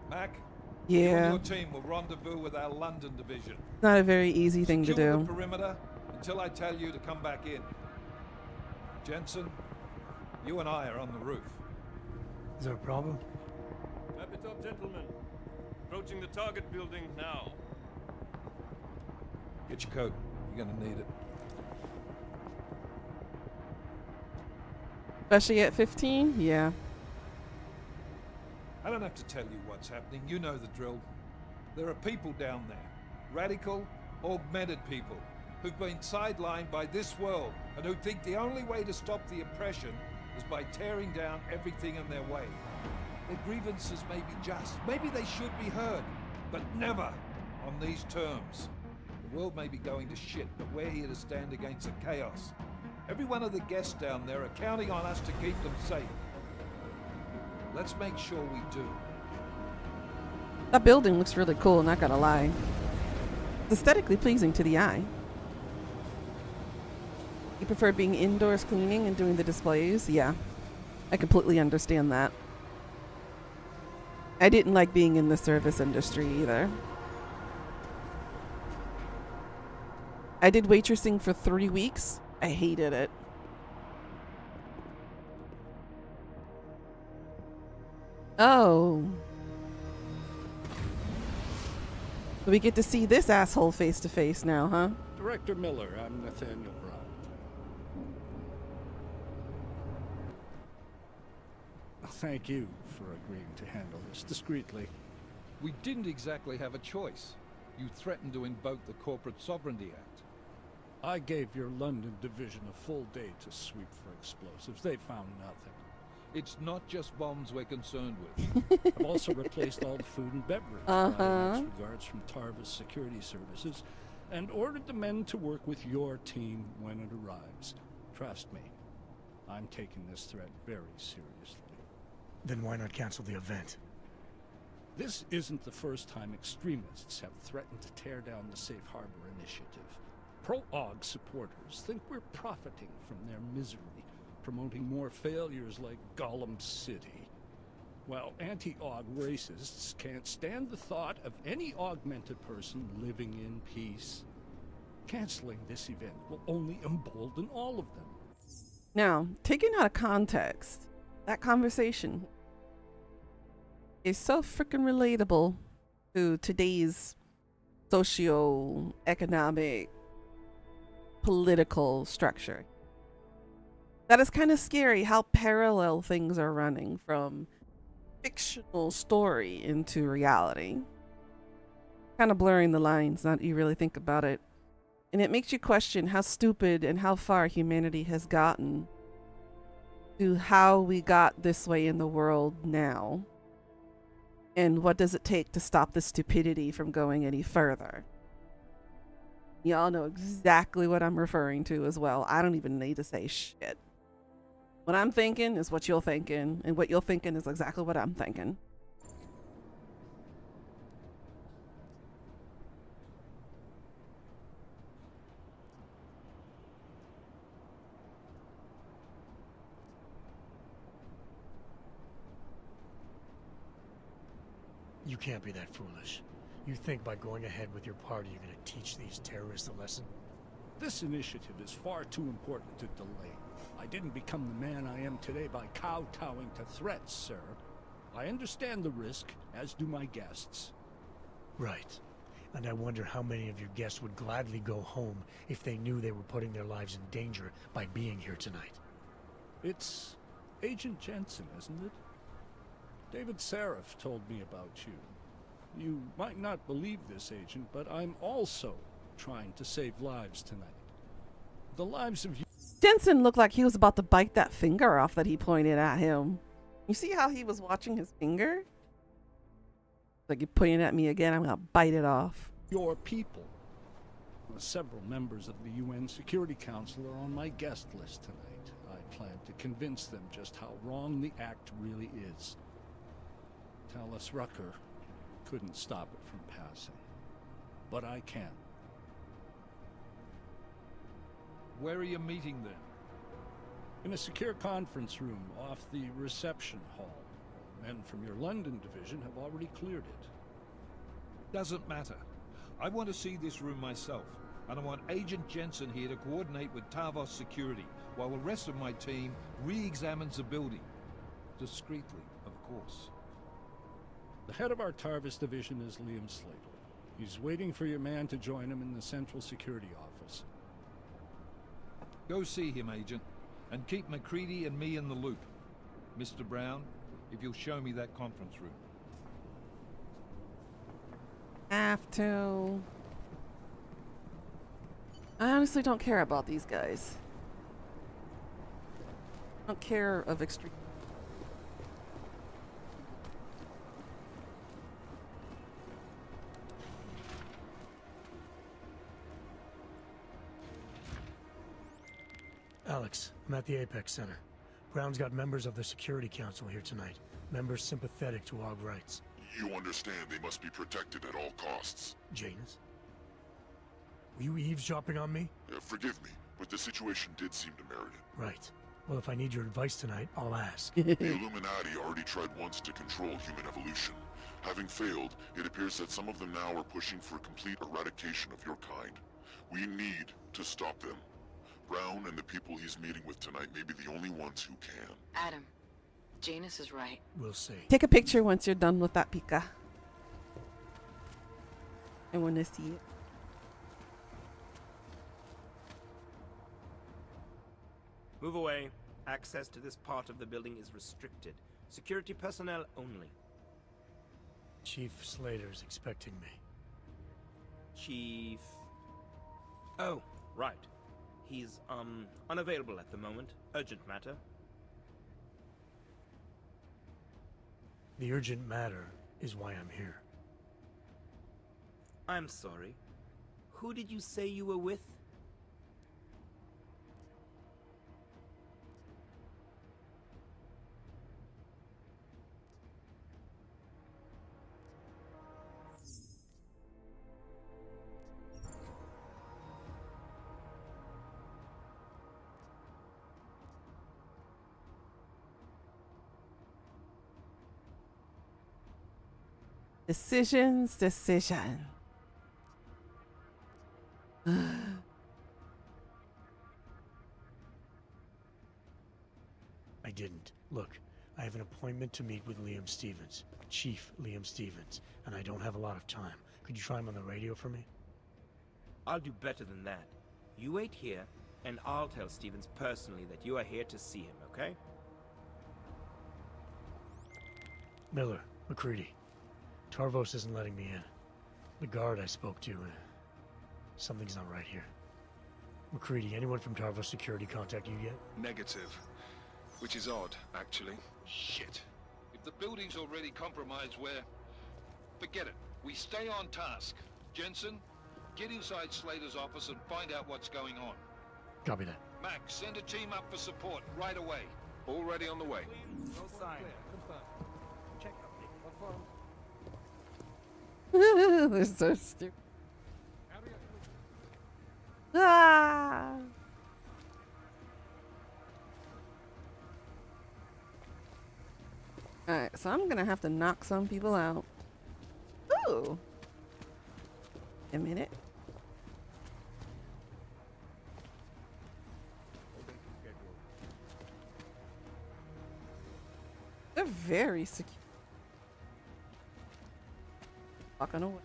Mac, Yeah. you and your team will rendezvous with our London division. Not a very easy thing to Secure do. the perimeter until I tell you to come back in. Jensen, you and I are on the roof. Is there a problem? Wrap it up, gentlemen. Approaching the target building now. Get your coat. You're gonna need it. Especially at 15? Yeah. I don't have to tell you what's happening. You know the drill. There are people down there. Radical, augmented people who've been sidelined by this world and who think the only way to stop the oppression is by tearing down everything in their way. Their grievances may be just. Maybe they should be heard, but never on these terms. The world may be going to shit, but we're here to stand against the chaos. Every one of the guests down there are counting on us to keep them safe. Let's make sure we do. That building looks really cool, not gonna lie. It's aesthetically pleasing to the eye. You prefer being indoors cleaning and doing the displays? Yeah. I completely understand that. I didn't like being in the service industry either. I did waitressing for 3 weeks. I hated it. Oh. So we get to see this asshole face to face now, huh? Director Miller, I'm Nathaniel Brown. Thank you for agreeing to handle this discreetly. We didn't exactly have a choice. You threatened to invoke the Corporate Sovereignty Act. I gave your London division a full day to sweep for explosives. They found nothing. It's not just bombs we're concerned with. I've also replaced all the food and beverage. Brought in regards from Tarvis Security Services and ordered the men to work with your team when it arrives. Trust me, I'm taking this threat very seriously. Then why not cancel the event? This isn't the first time extremists have threatened to tear down the Safe Harbor Initiative. Pro-AUG supporters think we're profiting from their misery, promoting more failures like Gollum City. While anti-AUG racists can't stand the thought of any augmented person living in peace. Canceling this event will only embolden all of them. Now, taken out of context, that conversation is so freaking relatable to today's socio-economic, political structure. That is kind of scary how parallel things are running from fictional story into reality. Kind of blurring the lines, now that you really think about it. And it makes you question how stupid and how far humanity has gotten to how we got this way in the world now. And what does it take to stop the stupidity from going any further? Y'all know exactly what I'm referring to as well. I don't even need to say shit. What I'm thinking is what you're thinking, and what you're thinking is exactly what I'm thinking. You can't be that foolish. You think by going ahead with your party you're gonna teach these terrorists a lesson? This initiative is far too important to delay. I didn't become the man I am today by kowtowing to threats, sir. I understand the risk, as do my guests. Right. And I wonder how many of your guests would gladly go home if they knew they were putting their lives in danger by being here tonight. It's Agent Jensen, isn't it? David Seraph told me about you. You might not believe this, Agent, but I'm also trying to save lives tonight. The lives of you. Jensen looked like he was about to bite that finger off that he pointed at him. You see how he was watching his finger? Like, you're pointing at me again, I'm gonna bite it off. Your people. Several members of the UN Security Council are on my guest list tonight. I plan to convince them just how wrong the act really is. Tallis Rucker couldn't stop it from passing. But I can. Where are you meeting them? In a secure conference room off the reception hall. Men from your London division have already cleared it. Doesn't matter. I want to see this room myself, and I want Agent Jensen here to coordinate with Tavos Security, while the rest of my team re-examines the building. Discreetly, of course. The head of our Tarvis division is Liam Slater. He's waiting for your man to join him in the Central Security Office. Go see him, Agent, and keep McCready and me in the loop. Mr. Brown, if you'll show me that conference room. Have to. I honestly don't care about these guys. I don't care of extreme. Alex, I'm at the Apex Center. Brown's got members of the Security Council here tonight. Members sympathetic to AUG rights. You understand they must be protected at all costs. Janus? Were you eavesdropping on me? Forgive me, but the situation did seem to merit it. Right. Well, if I need your advice tonight, I'll ask. The Illuminati already tried once to control human evolution. Having failed, it appears that some of them now are pushing for complete eradication of your kind. We need to stop them. Brown and the people he's meeting with tonight may be the only ones who can. Adam, Janus is right. We'll see. Take a picture once you're done with that, Pika. I want to see it. Move away. Access to this part of the building is restricted. Security personnel only. Chief Slater's expecting me. Chief... Oh, right. He's, unavailable at the moment. Urgent matter. The urgent matter is why I'm here. I'm sorry. Who did you say you were with? Decision. I didn't. Look, I have an appointment to meet with Liam Stevens, Chief Liam Stevens, and I don't have a lot of time. Could you try him on the radio for me? I'll do better than that. You wait here, and I'll tell Stevens personally that you are here to see him, okay? Miller, McCready. Tarvos isn't letting me in. The guard I spoke to, something's not right here. McCready, anyone from Tarvos Security contact you yet? Negative. Which is odd, actually. Shit. If the building's already compromised, forget it. We stay on task. Jensen, get inside Slater's office and find out what's going on. Copy that. Max, send a team up for support right away. Already on the way. No sign. Check They're so stupid. Ah! Alright, so I'm gonna have to knock some people out. Ooh! A minute. They're very secure. Walking away.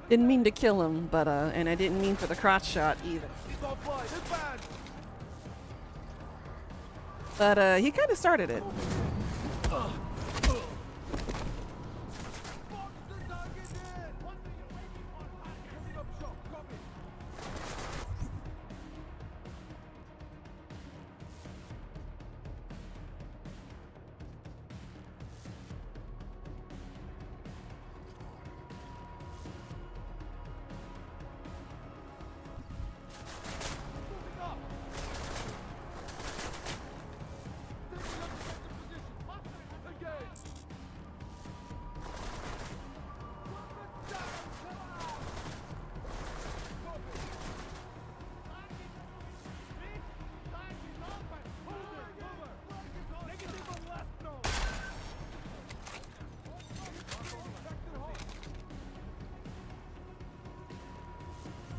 Didn't mean to kill him, but and I didn't mean for the crotch shot either. But he kind of started it.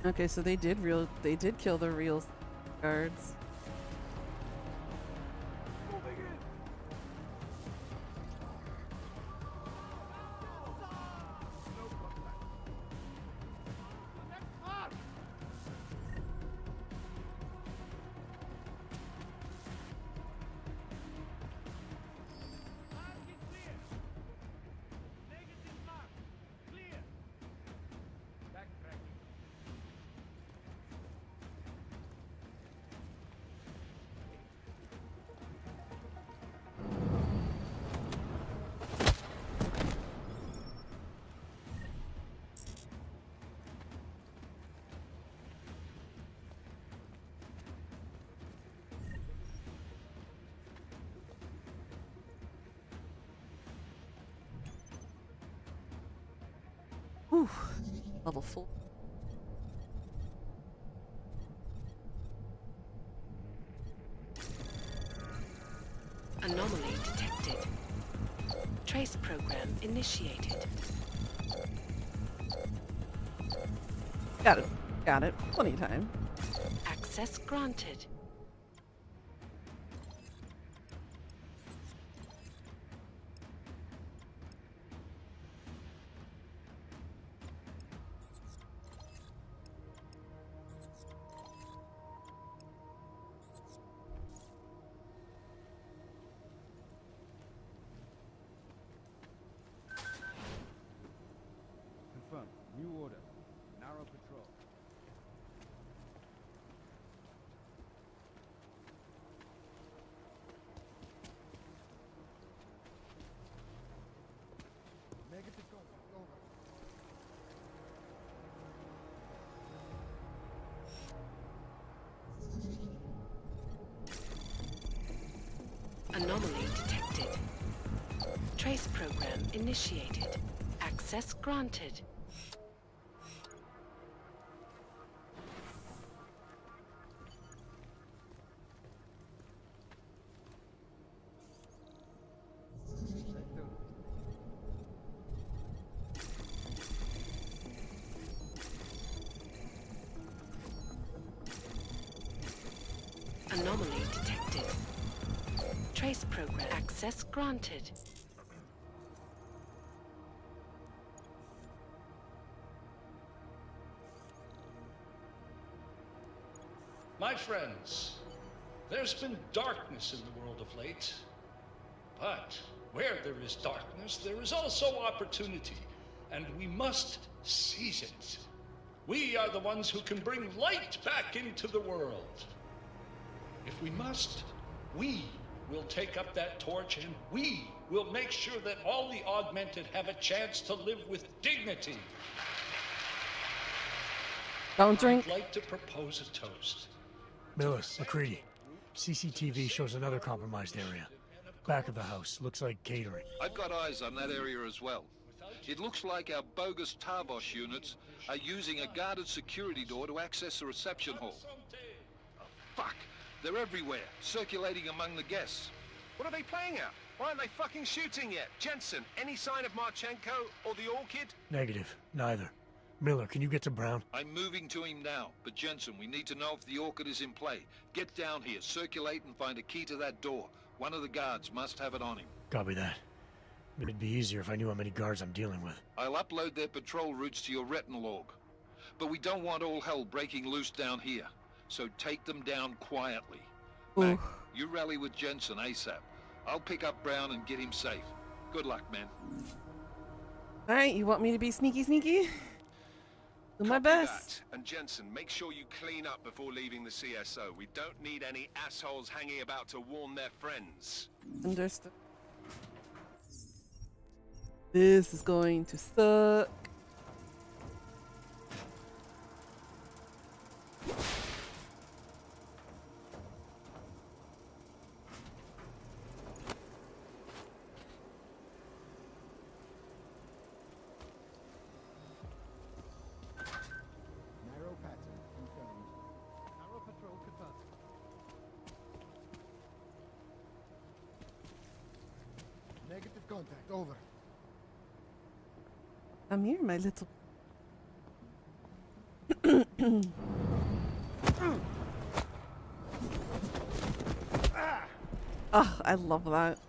Okay, so they did kill the real guards. Whew. Level 4. Trace program initiated. Got it. Got it. Plenty of time. Access granted. Confirm. New order. Narrow patrol. Negative contact. Over. Anomaly detected. Trace program initiated. Access granted. Anomaly detected. Trace program access granted. My friends, there's been darkness in the world of late. But where there is darkness, there is also opportunity, and we must seize it. We are the ones who can bring light back into the world. If we must, we will take up that torch, and we will make sure that all the augmented have a chance to live with dignity. Don't drink. I'd like to propose a toast. Miller, McCready. CCTV shows another compromised area. Back of the house. Looks like catering. I've got eyes on that area as well. It looks like our bogus Tarbosh units are using a guarded security door to access the reception hall. Oh, fuck! They're everywhere, circulating among the guests. What are they playing at? Why aren't they fucking shooting yet? Jensen, any sign of Marchenko or the Orchid? Negative. Neither. Miller, can you get to Brown? I'm moving to him now, but Jensen, we need to know if the Orchid is in play. Get down here, circulate and find a key to that door. One of the guards must have it on him. Copy that. It'd be easier if I knew how many guards I'm dealing with. I'll upload their patrol routes to your retinal log. But we don't want all hell breaking loose down here. So take them down quietly. Mac, you rally with Jensen ASAP. I'll pick up Brown and get him safe. Good luck, man. Alright, you want me to be sneaky? Do my best. And Jensen, make sure you clean up before leaving the CSO. We don't need any assholes hanging about to warn their friends. Understood. This is going to suck. Narrow pattern confirmed. Narrow patrol confirmed. Negative contact. Over. I'm here, my little. Oh, I love that.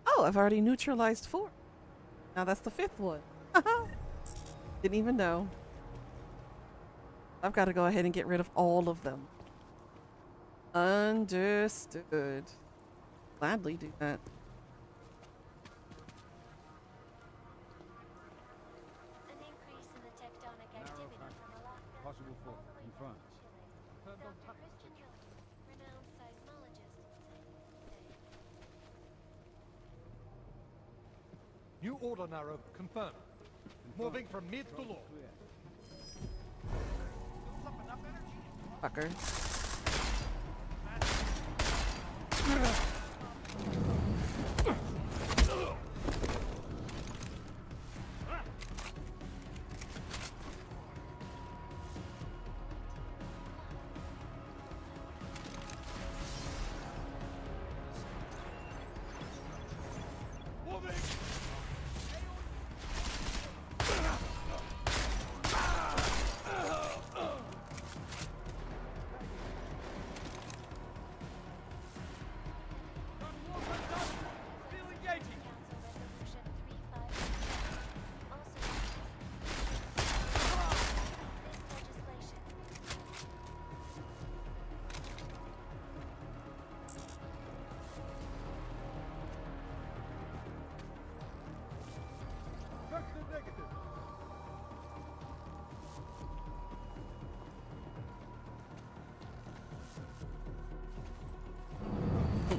Oh, I've already neutralized 4. Now that's the 5th one. Didn't even know. I've got to go ahead and get rid of all of them. Understood. Gladly do that. Possible for confirmed. New order narrow confirmed. Moving from mid to low. Fucker.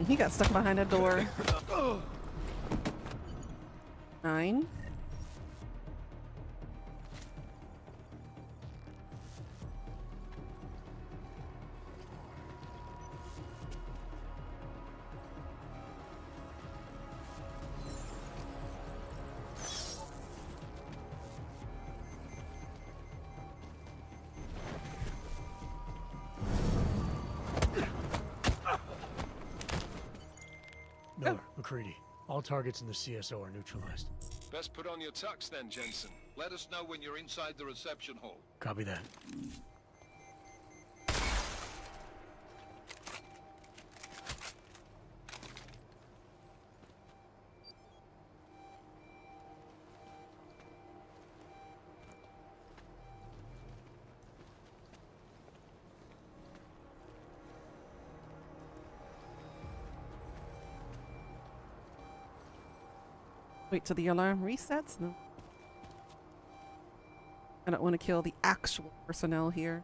He got stuck behind a door. 9. Miller, McCready, all targets in the CSO are neutralized. Best put on your tux then, Jensen. Let us know when you're inside the reception hall. Copy that. Wait till the alarm resets? No. I don't want to kill the actual personnel here.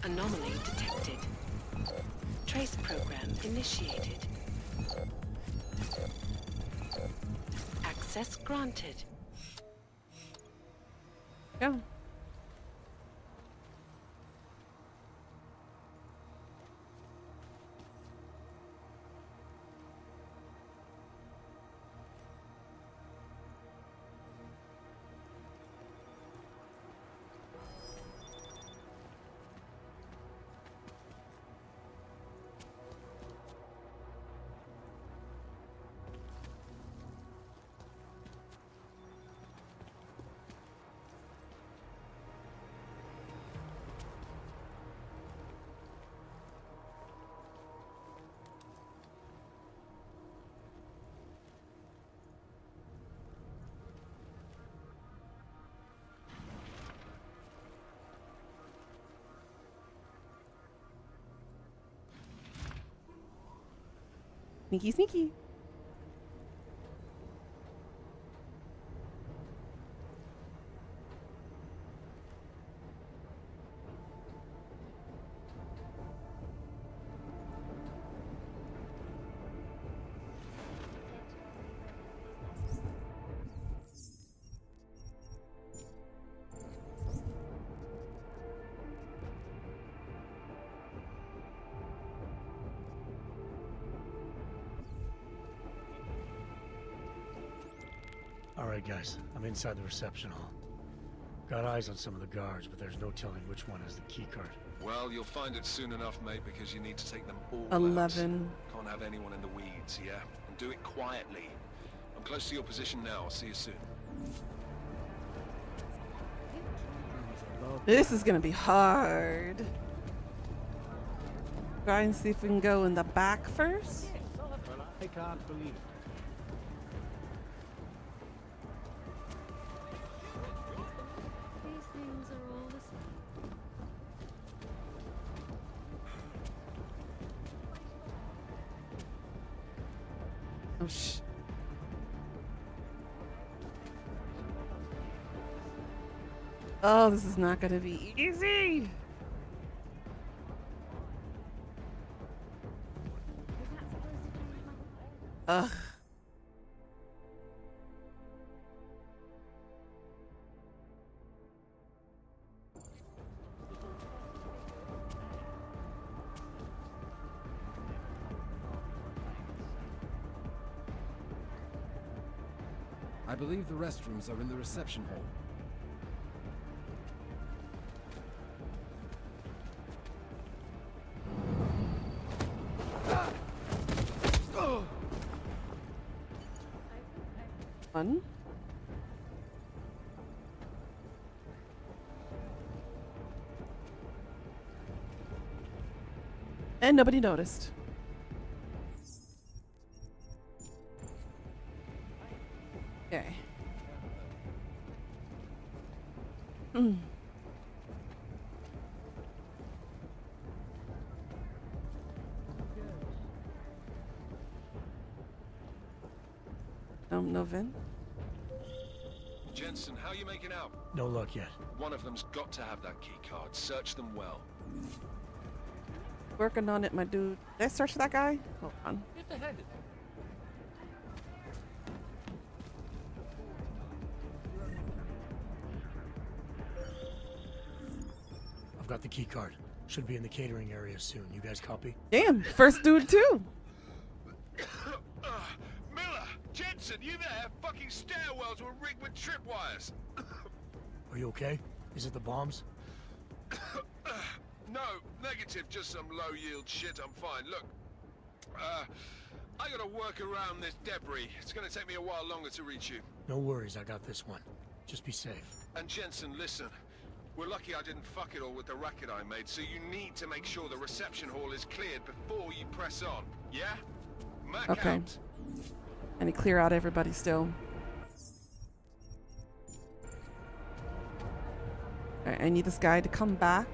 Anomaly detected. Trace program initiated. Access granted. Yeah. Sneaky, sneaky. Alright guys, I'm inside the reception hall. Got eyes on some of the guards, but there's no telling which one has the keycard. Well, you'll find it soon enough, mate, because you need to take them all 11. out. Can't have anyone in the weeds, yeah? And do it quietly. I'm close to your position now. I'll see you soon. This is gonna be hard. Try and see if we can go in the back first. Well, I can't believe it. These things are all the same. Oh, shh. Oh, this is not gonna be easy. Ugh. I believe the restrooms are in the reception hall. One. And nobody noticed. Okay. Mm. No vent. Jensen, Jensen, how you making out? No luck yet. One of them's got to have that key card. Search them well. Working on it, my dude. Did I search that guy? Hold on. Get the head. I've got the key card. Should be in the catering area soon. You guys copy? Damn, first dude too. Miller! Jensen, you there? Fucking stairwells were rigged with tripwires. Are you okay? Is it the bombs? No, negative. Just some low-yield shit. I'm fine. Look, I gotta work around this debris. It's gonna take me a while longer to reach you. No worries, I got this one. Just be safe. And Jensen, listen. We're lucky I didn't fuck it all with the racket I made, so you need to make sure the reception hall is cleared before you press on. Yeah? Mac Okay. out. And he clear out everybody still. Alright, I need this guy to come back.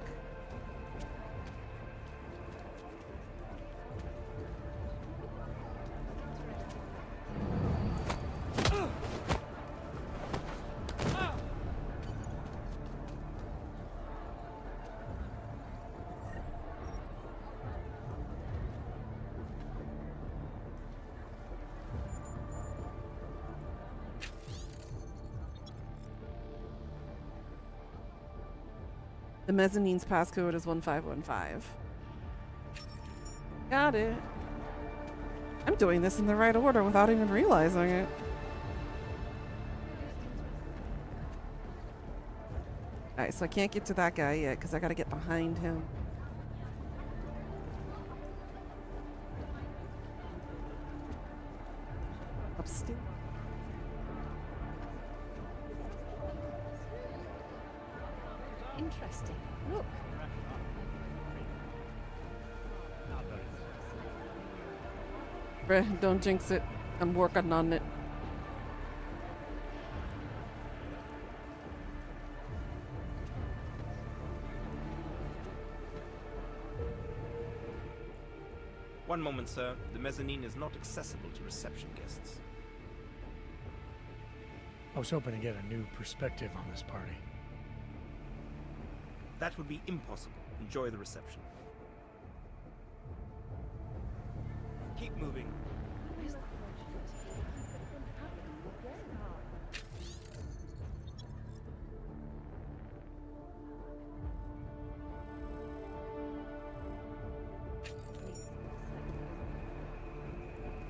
The mezzanine's passcode is 1515. Got it. I'm doing this in the right order without even realizing it. Alright, so I can't get to that guy yet because I gotta get behind him. Upstairs. Interesting. Look. Bruh, don't jinx it. I'm working on it. One moment, sir. The mezzanine is not accessible to reception guests. I was hoping to get a new perspective on this party. That would be impossible. Enjoy the reception. Keep moving.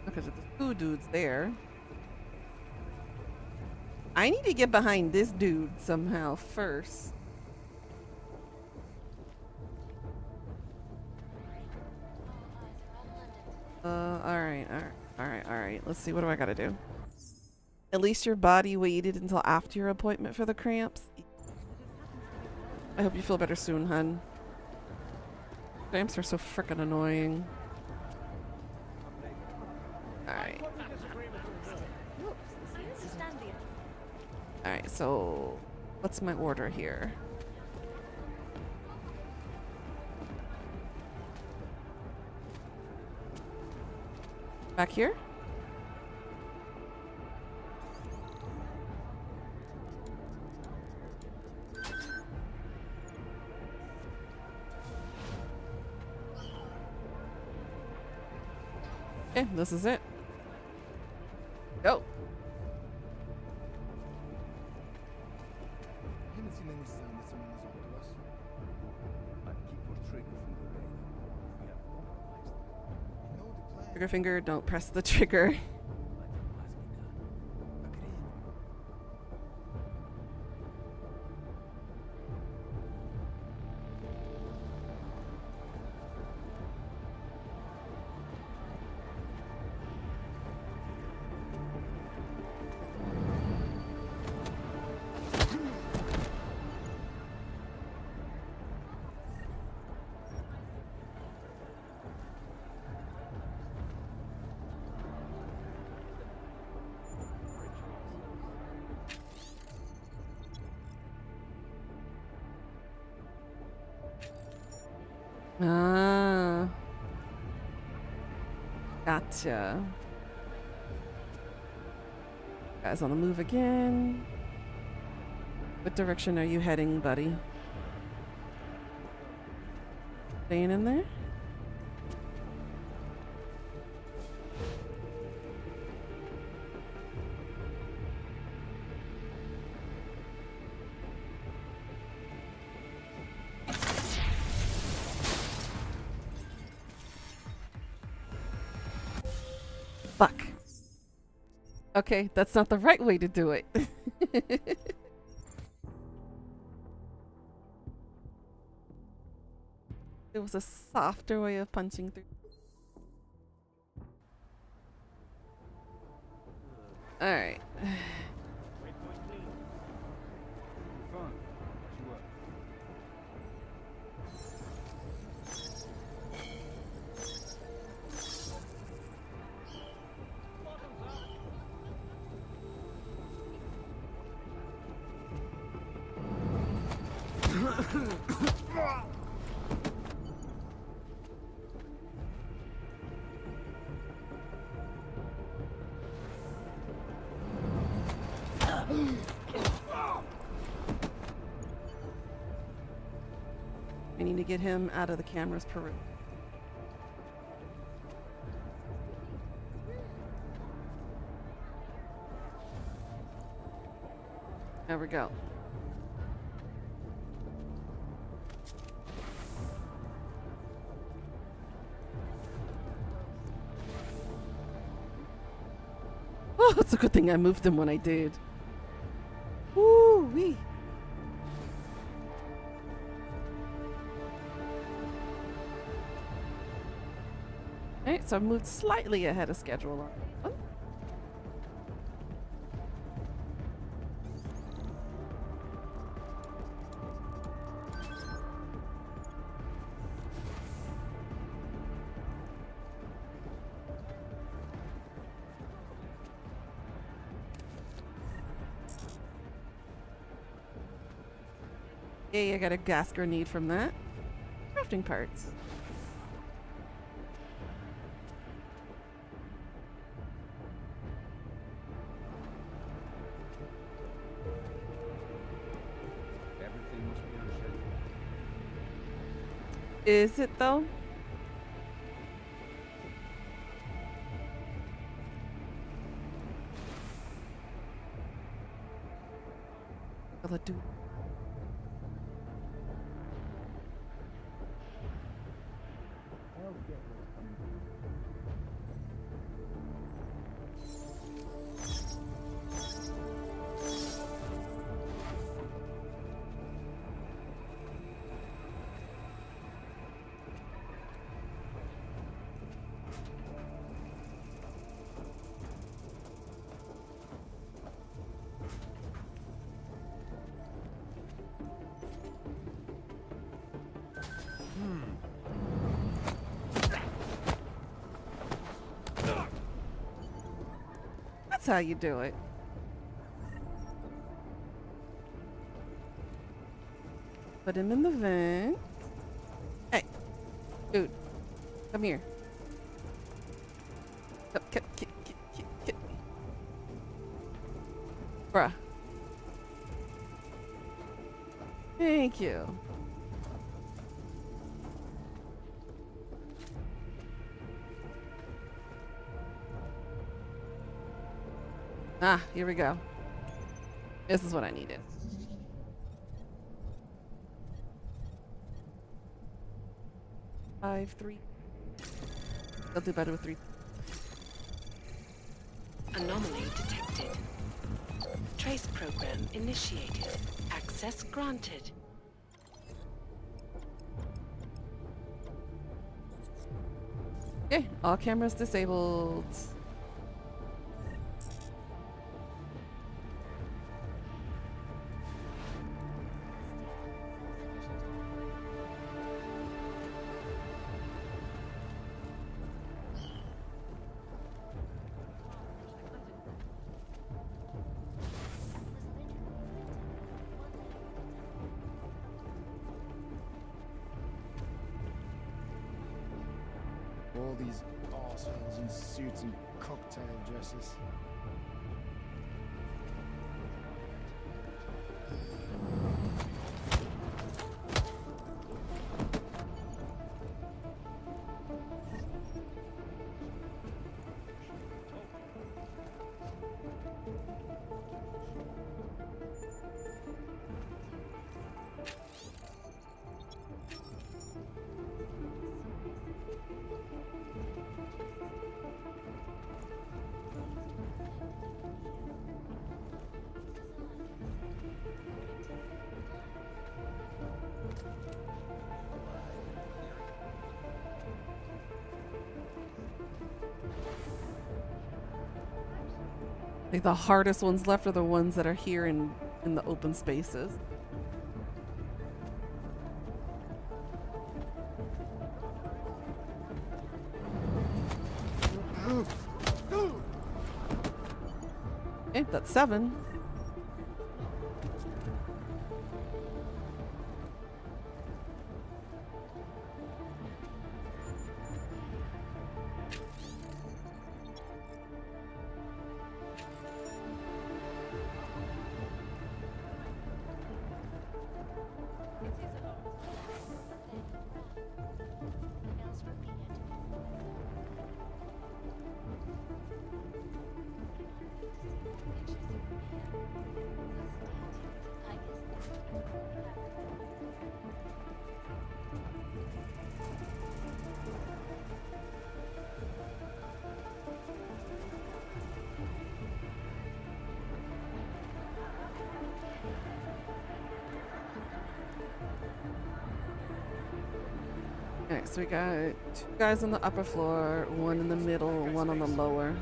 Because the two dudes there. I need to get behind this dude somehow first. Alright. Let's see, what do I gotta do? At least your body waited until after your appointment for the cramps. I hope you feel better soon, hun. Cramps are so frickin' annoying. Alright. Alright, so what's my order here? Back here? Okay, this is it. Go. haven't seen any sign that someone is onto us. But keep your trigger finger ready. We have organized. You know the plan. Trigger finger, don't press the trigger. Ah. Gotcha. Guys on the move again. What direction are you heading, buddy? Staying in there? Fuck. Okay, that's not the right way to do it. There was a softer way of punching through. Alright. We need to get him out of the camera's periphery. There we go. Oh, it's a good thing I moved him when I did. Woo-wee. Alright, so I moved slightly ahead of schedule on that one. Yay, I got a gas grenade from that. Crafting parts. Everything must be on schedule. Is it though? Will it do? That's how you do it. Put him in the vent. Hey, dude, come here. Bruh. Thank you. Ah, here we go. This is what I needed. Five, three. I'll do better with 3. Anomaly detected. Trace program initiated. Access granted. Okay, all cameras disabled. All these assholes in suits and cocktail dresses. Like the hardest ones left are the ones that are here in the open spaces. Okay, that's 7. Okay, so we got 2 guys on the upper floor, 1 in the middle, 1 on the lower.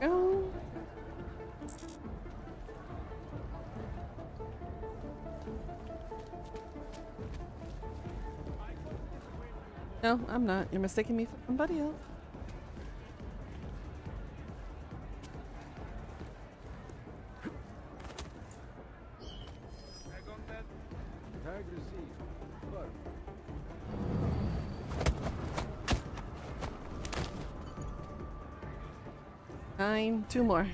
Go. No, I'm not. You're mistaking me for somebody else. Nine, 2 more.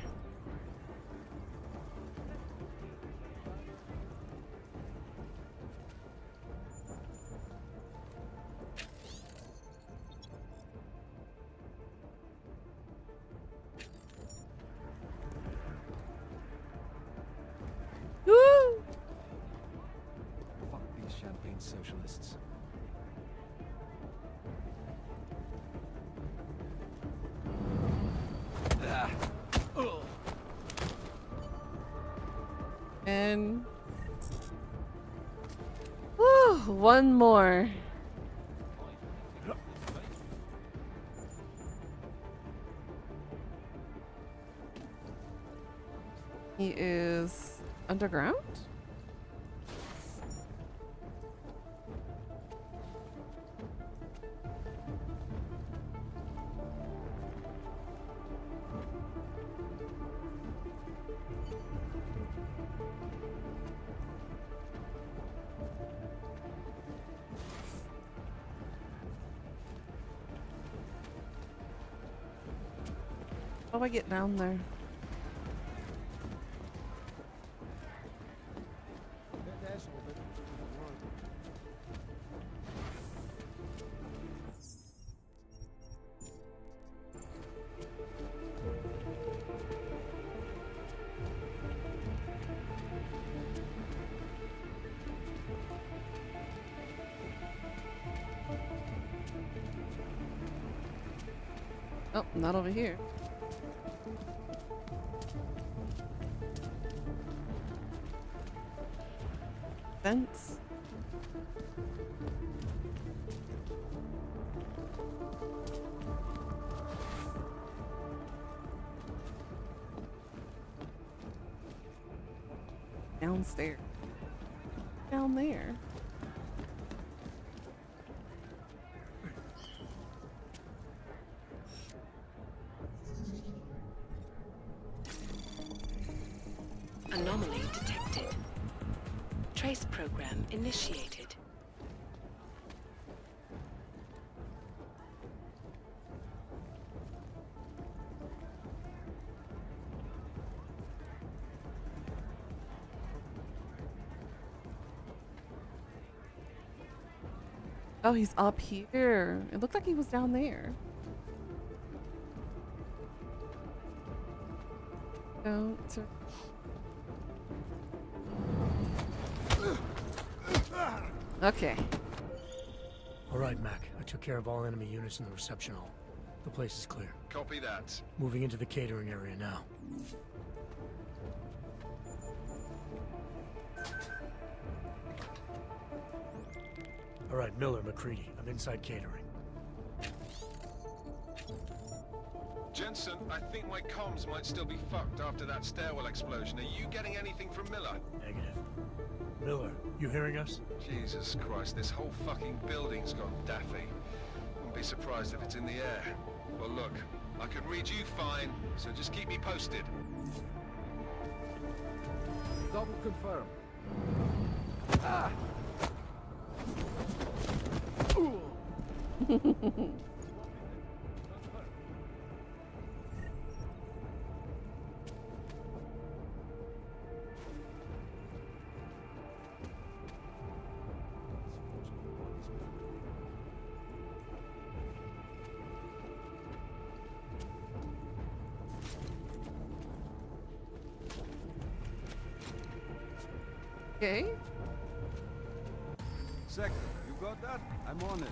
Woo! Fuck these champagne socialists. And whew, 1 more. He is underground? How do I get down there? Oh, not over here. Fence. Downstairs. Down there. Anomaly detected. Trace program initiated. Oh, he's up here. It looked like he was down there. Don't. Okay. All right, Mac. I took care of all enemy units in the reception hall. The place is clear. Copy that. Moving into the catering area now. All right, Miller, McCready. I'm inside catering. Jensen, I think my comms might still be fucked after that stairwell explosion. Are you getting anything from Miller? Negative. Miller, you hearing us? Jesus Christ, this whole fucking building's gone daffy. Wouldn't be surprised if it's in the air. Well, look, I can read you fine, so just keep me posted. Double confirm. Ah! Okay. Second, you got that? I'm on it.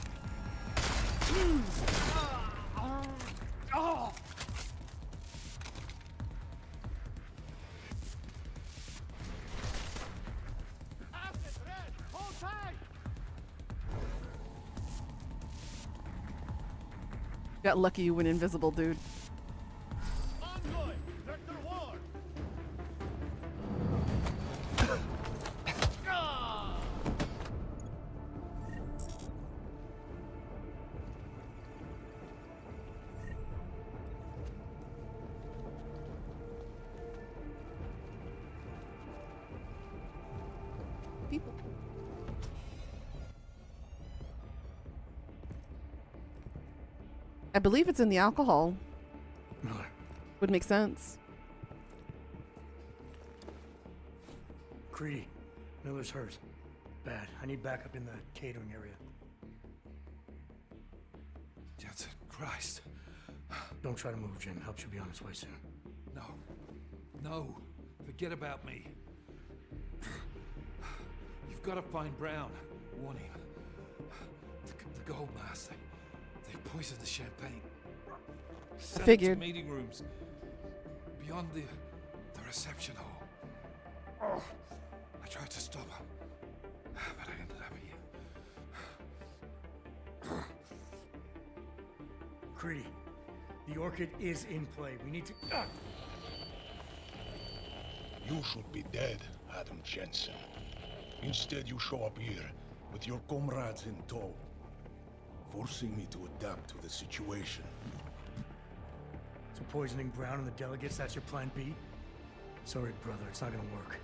Got lucky you went invisible, dude. People. I believe it's in the alcohol. Miller. Would make sense. Creedy. Miller's hurt. Bad. I need backup in the catering area. Jensen, Christ. Don't try to move, Jim. Help should be on its way soon. No. No. Forget about me. You've got to find Brown. Warn him. The gold mask. They poisoned the champagne. Sent Figured. it to meeting rooms. Beyond the reception hall. Oh, I tried to stop him. But I ended up here. Creedy. The Orchid is in play. We need to... You should be dead, Adam Jensen. Instead, you show up here with your comrades in tow, forcing me to adapt to the situation. So poisoning Brown and the delegates, that's your plan B? Sorry, brother, it's not gonna work.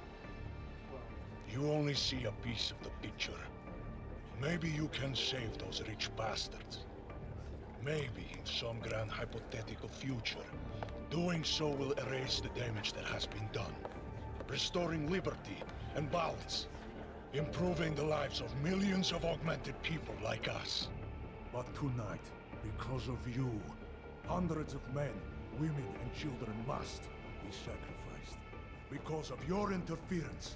You only see a piece of the picture. Maybe you can save those rich bastards. Maybe in some grand hypothetical future, doing so will erase the damage that has been done, restoring liberty and balance, improving the lives of millions of augmented people like us. But tonight, because of you, hundreds of men, women, and children must be sacrificed. Because of your interference,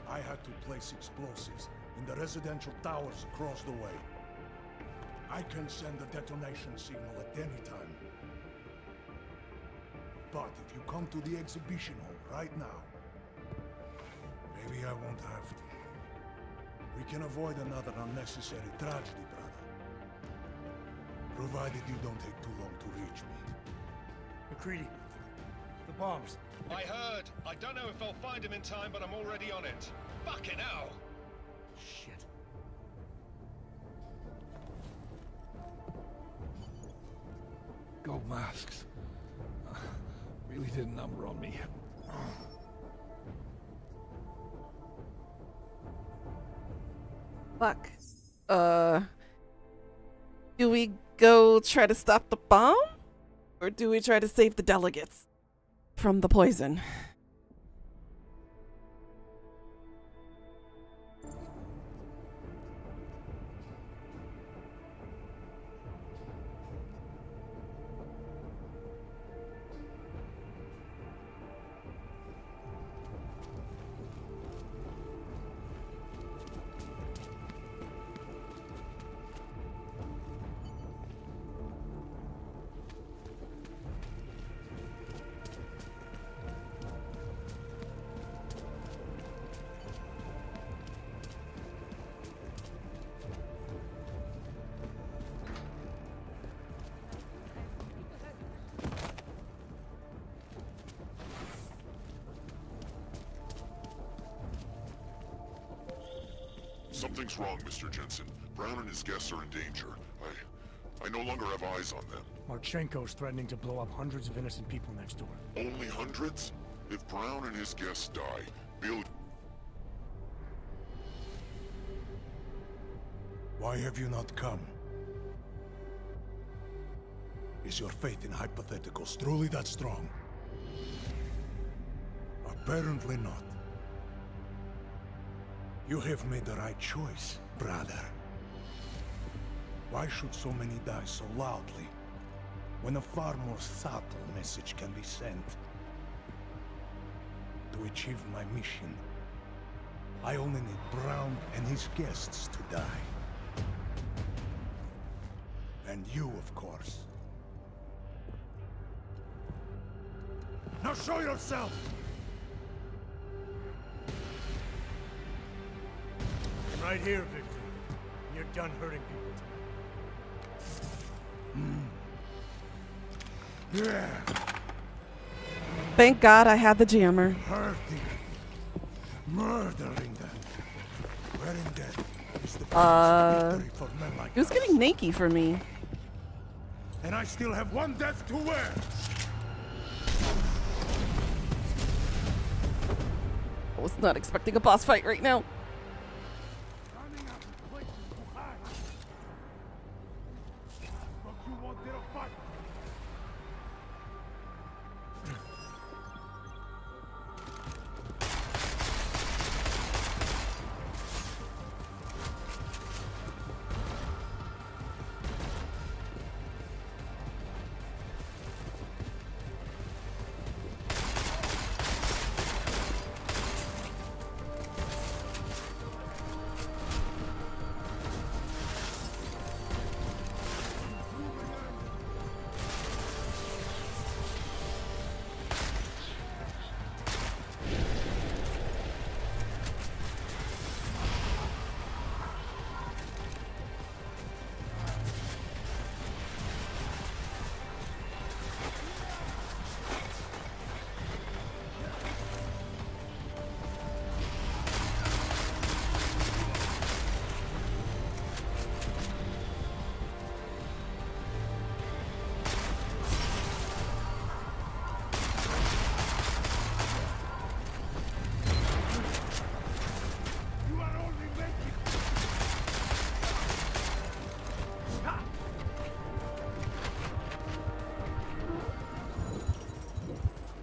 I had to place explosives in the residential towers across the way. I can send a detonation signal at any time. But if you come to the exhibition hall right now, maybe I won't have to. We can avoid another unnecessary tragedy, brother. Provided you don't take too long to reach me. McCready, the bombs. I heard. I don't know if I'll find him in time, but I'm already on it. Fucking hell! Shit. Gold masks. Really did a number on me. Fuck. Do we go try to stop the bomb? Or do we try to save the delegates from the poison? Something's wrong, Mr. Jensen. Brown and his guests are in danger. I no longer have eyes on them. Marchenko's threatening to blow up hundreds of innocent people next door. Only hundreds? If Brown and his guests die, Bill... Why have you not come? Is your faith in hypotheticals truly that strong? Apparently not. You have made the right choice, brother. Why should so many die so loudly, when a far more subtle message can be sent? To achieve my mission, I only need Brown and his guests to die. And you, of course. Now show yourself! I'm right here, Victor. You're done hurting people tonight. Yeah. Thank God I had the jammer. Hurting. Murdering them. Wearing death is the victory for men like It was getting naked for me. And I still have one death to wear. I was not expecting a boss fight right now.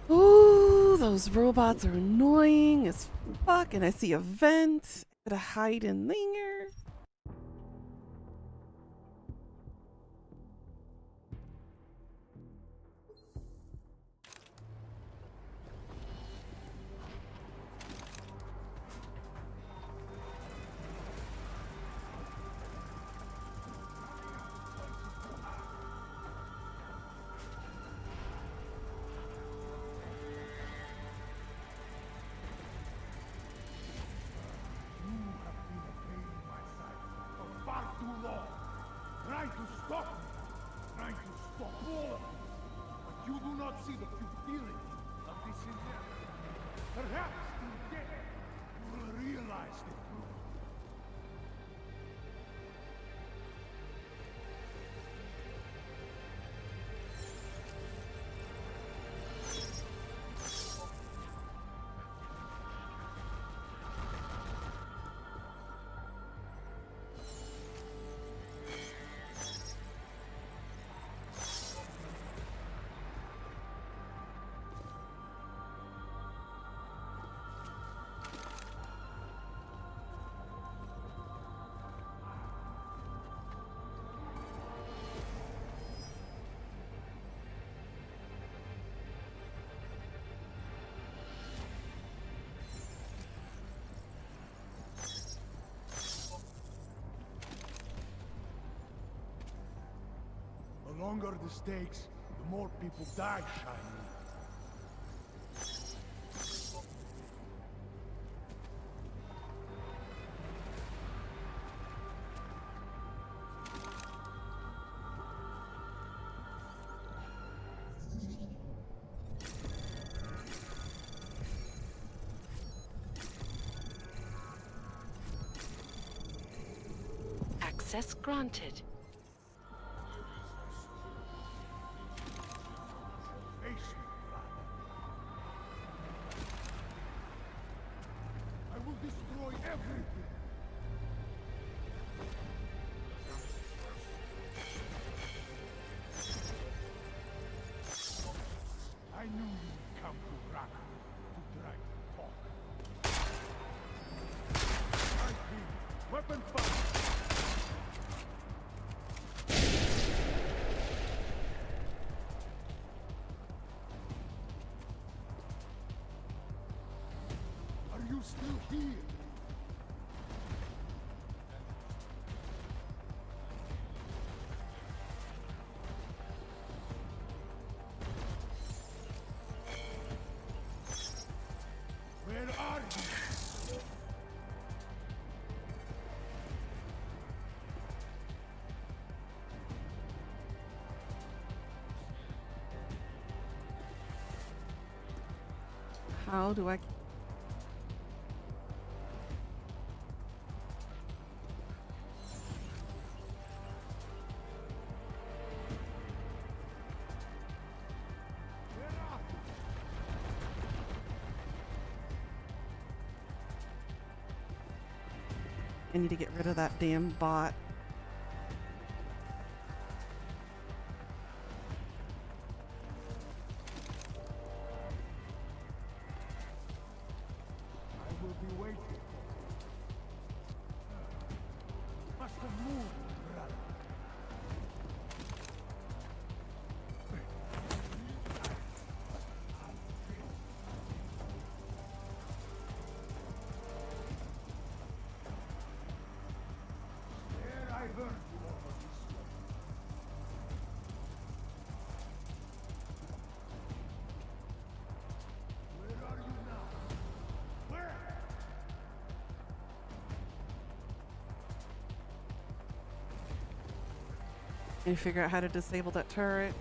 Ooh, those robots are annoying as fuck, and I see a vent. Gotta hide in there. Trying to stop me, trying to stop all of this. But you do not see the futility of this endeavor. Perhaps in death, you will realize the truth. The longer the stakes, the more people die, Shiny. Access granted. Face me, brother. I will destroy everything. I knew you would come to Raqqa to drag the talk. I think weapon fire. Are you still here? Where are you? How do I... I need to get rid of that damn bot. I will be waiting. Must have moved, brother. There I heard you over this way. Where are you now? Where? Can you figure out how to disable that turret?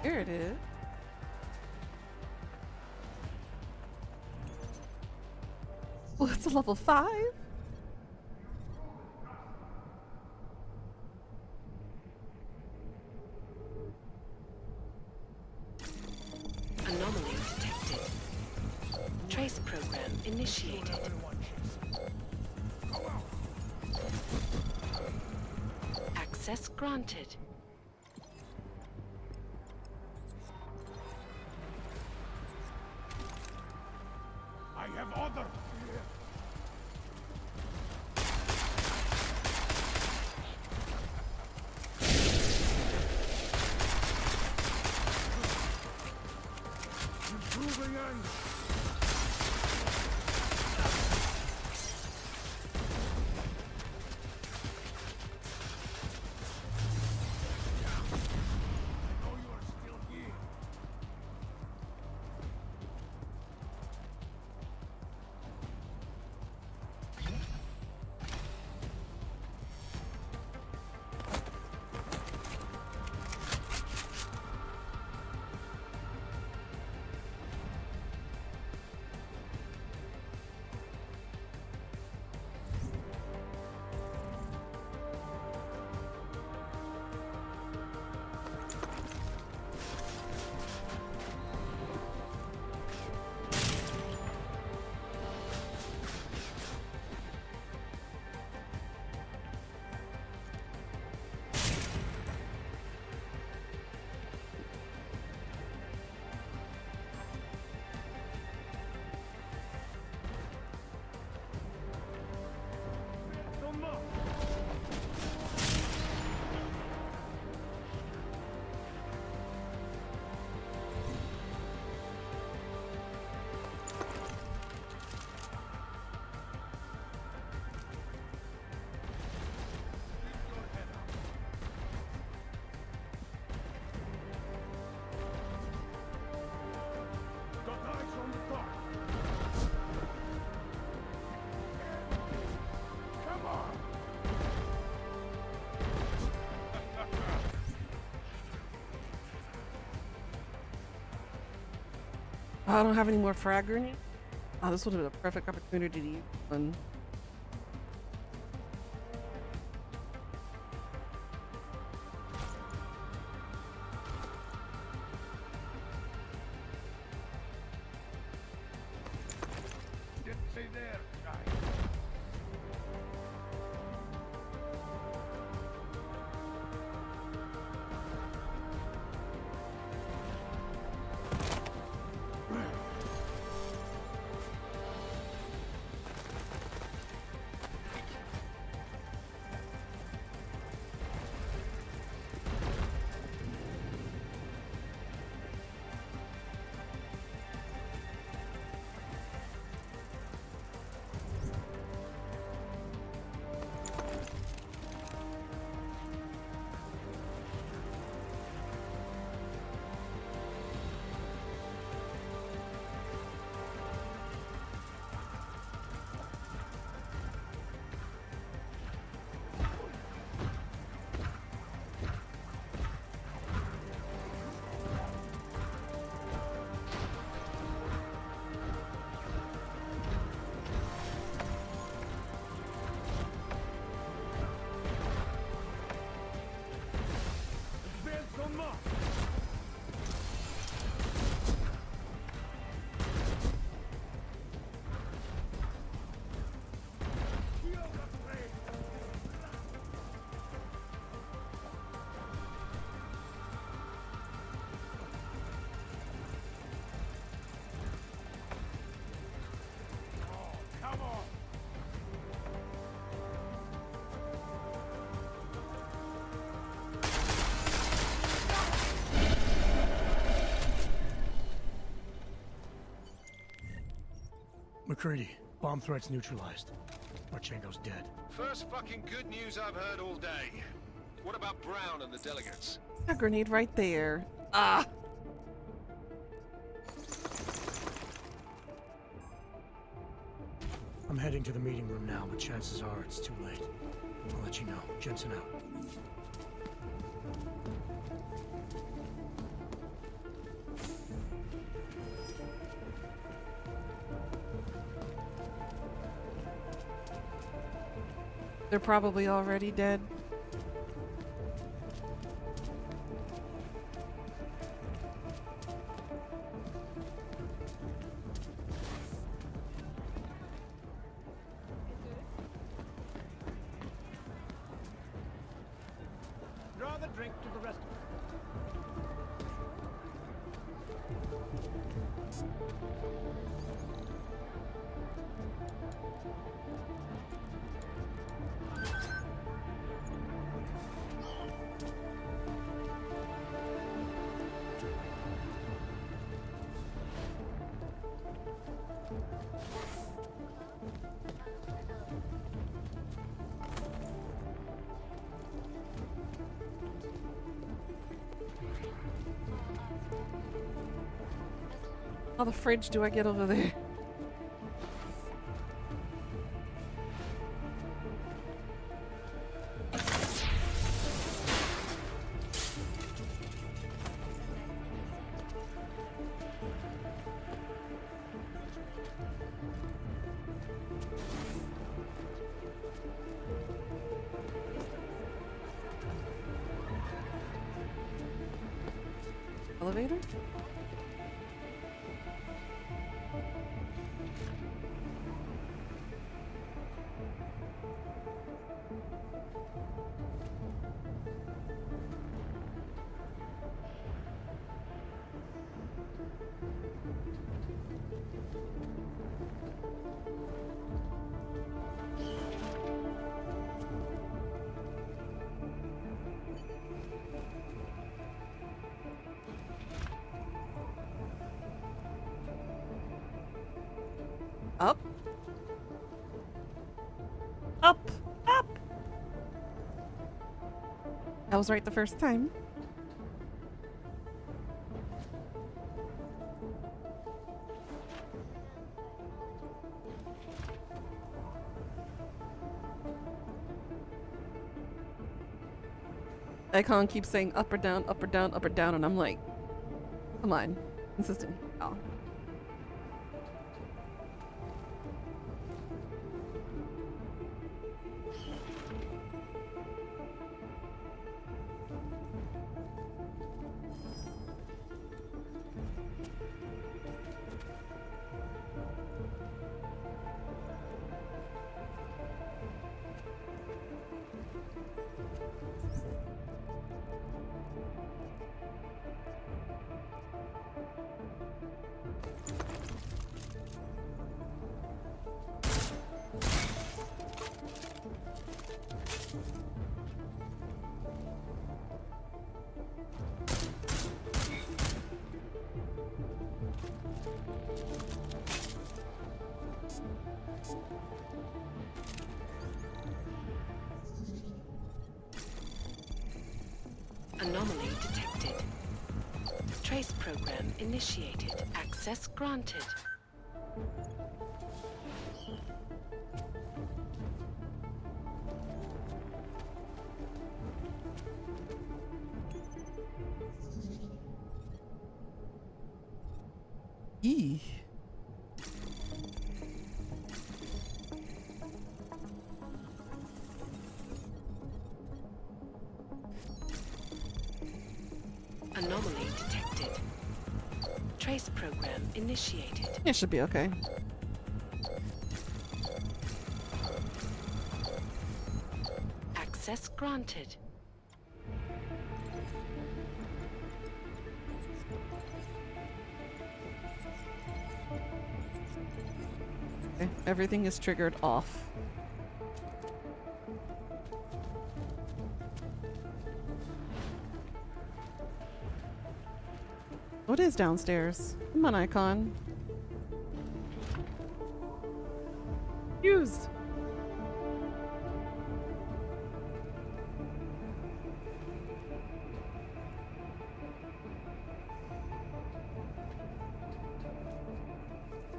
Here it is. Well, it's a level 5. Anomaly detected. Trace program initiated. Access granted. I have order. Improving end. I know you are still here. Oh, I don't have any more frag grenades. Oh, this would have been a perfect opportunity to use one. Stay there, guys. McCready, bomb threats neutralized. Marchenko's dead. First fucking good news I've heard all day. What about Brown and the delegates? A grenade right there. Ah! I'm heading to the meeting room now, but chances are it's too late. I'll let you know. Jensen out. They're probably already dead. Draw the drink to the rest of How the fridge do I get over there? Elevator? Up. Up. Up. I was right the first time. Icon keeps saying up or down, up or down, up or down, and I'm like, come on, consistent. Oh. Trace program initiated. Access granted. Eee. Anomaly detected. Trace program initiated. It should be okay. Access granted. Okay, everything is triggered off. What is downstairs? Come on, Icon. Used.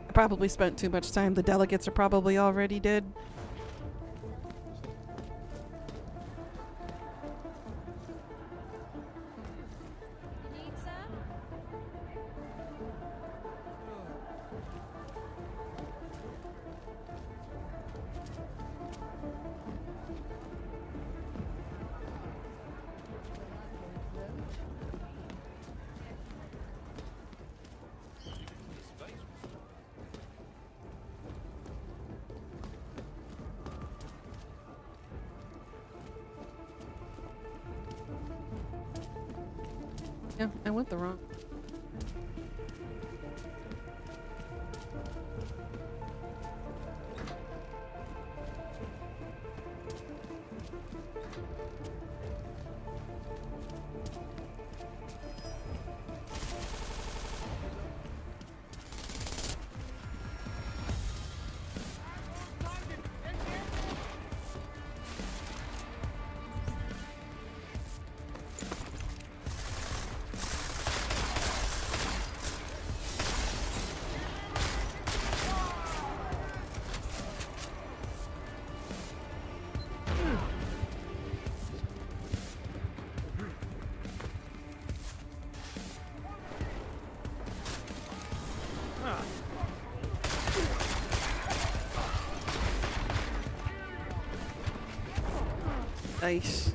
I probably spent too much time. The delegates are probably already dead. Yeah, I went the wrong. Nice.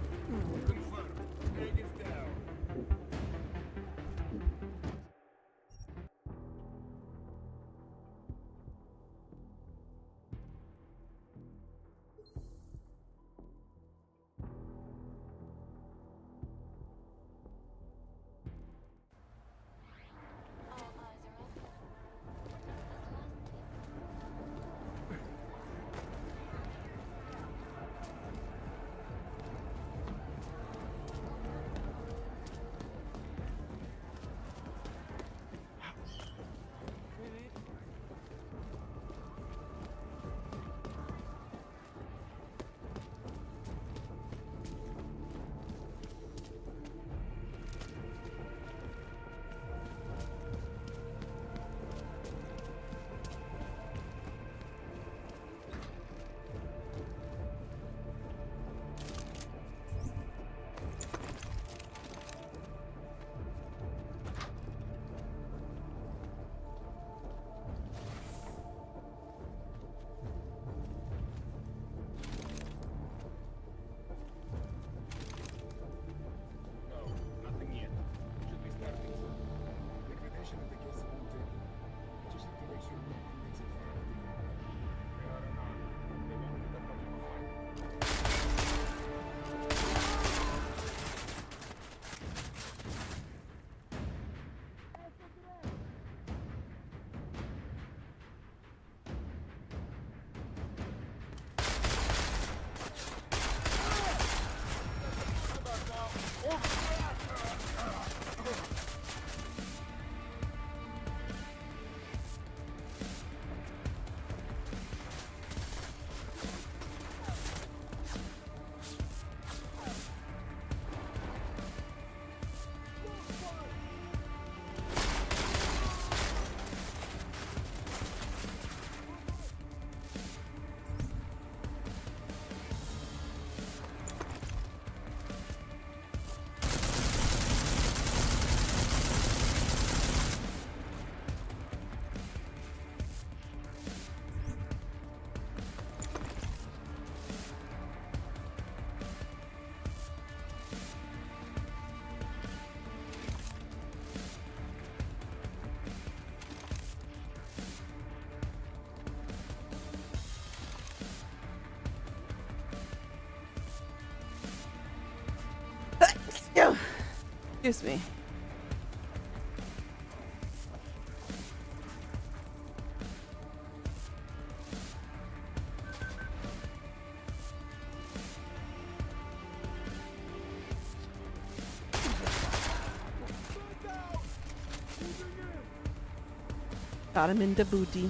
Excuse me. Got him in the booty.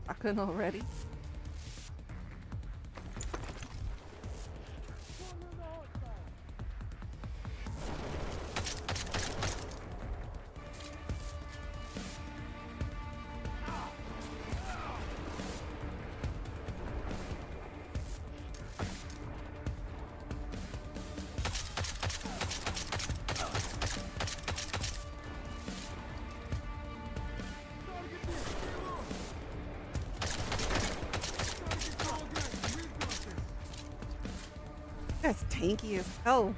Fucking already. That's tanky as hell.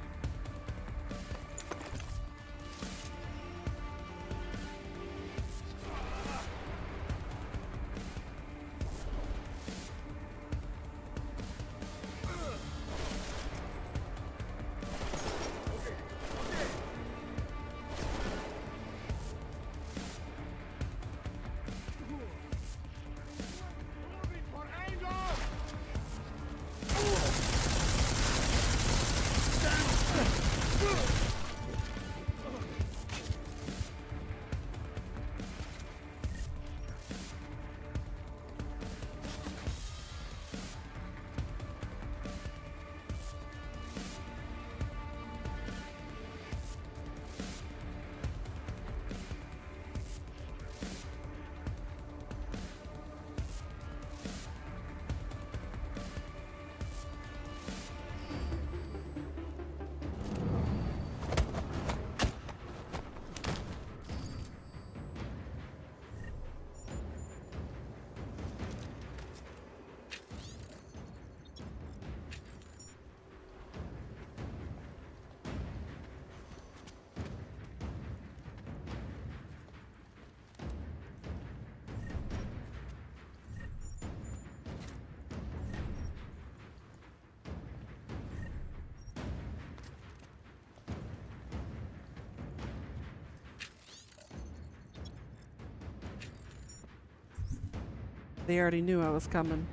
They already knew I was coming.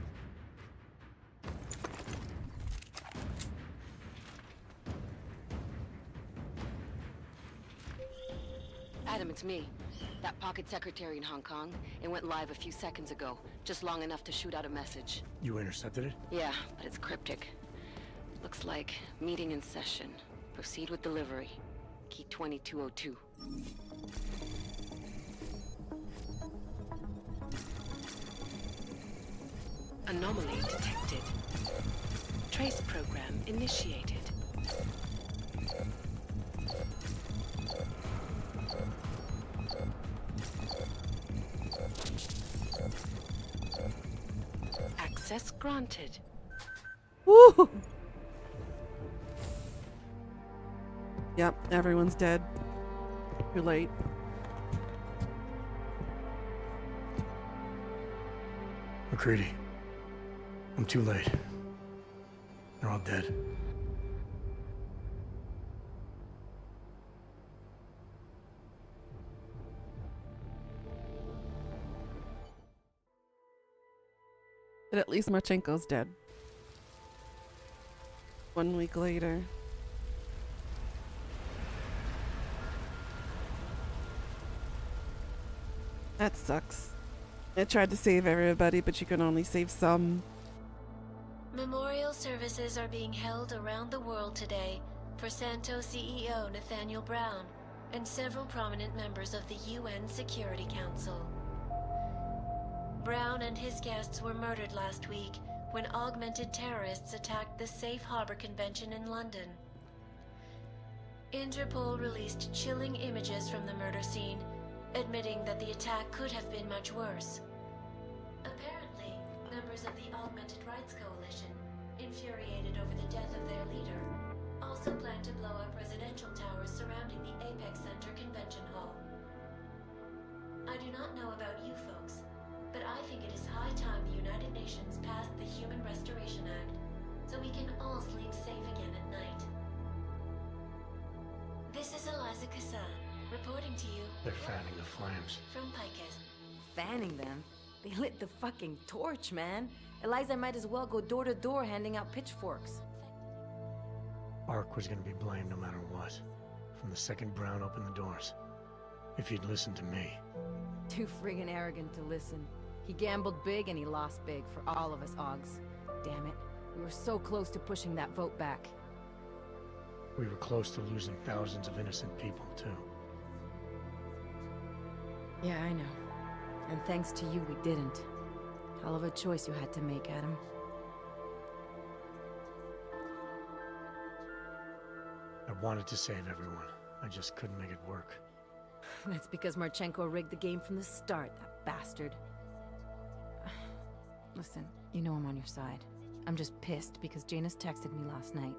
Adam, it's me. That pocket secretary in Hong Kong. It went live a few seconds ago, just long enough to shoot out a message. You intercepted it? Yeah, but it's cryptic. Looks like meeting in session. Proceed with delivery. Key 2202. Anomaly detected. Trace program initiated. Access granted. Woo! Yep, everyone's dead. Too late. McCready. I'm too late. They're all dead. But at least Marchenko's dead. 1 week later. That sucks. I tried to save everybody, but you can only save some. Memorial services are being held around the world today for Santos CEO Nathaniel Brown and several prominent members of the UN Security Council. Brown and his guests were murdered last week when augmented terrorists attacked the Safe Harbor Convention in London. Interpol released chilling images from the murder scene, admitting that the attack could have been much worse. Apparently, members of the Augmented Rights Coalition, infuriated over the death of their leader, also plan to blow up residential towers surrounding the Apex Center Convention Hall. I do not know about you folks, but I think it is high time the United Nations passed the Human Restoration Act, so we can all sleep safe again at night. This is Eliza Kassan, reporting to you. They're fanning the flames. From Picus. Fanning them? They lit the fucking torch, man. Eliza might as well go door to door handing out pitchforks. Ark was gonna be blamed no matter what. From the second Brown opened the doors. If he'd listened to me. Too friggin' arrogant to listen. He gambled big and he lost big for all of us Augs. Damn it. We were so close to pushing that vote back. We were close to losing thousands of innocent people, too. Yeah, I know. And thanks to you, we didn't. Hell of a choice you had to make, Adam. I wanted to save everyone. I just couldn't make it work. That's because Marchenko rigged the game from the start, that bastard. Listen, you know I'm on your side. I'm just pissed because Janus texted me last night.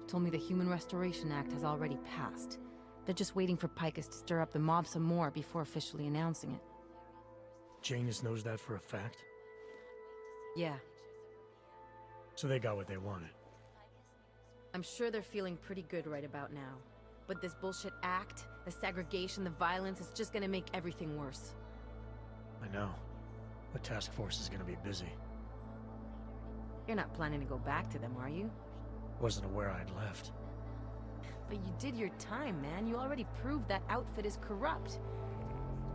Told me the Human Restoration Act has already passed. They're just waiting for Picus to stir up the mob some more before officially announcing it. Janus knows that for a fact? Yeah. So they got what they wanted. I'm sure they're feeling pretty good right about now. But this bullshit act, the segregation, the violence, it's just gonna make everything worse. I know. The task force is gonna be busy. You're not planning to go back to them, are you? Wasn't aware I'd left. But you did your time, man. You already proved that outfit is corrupt.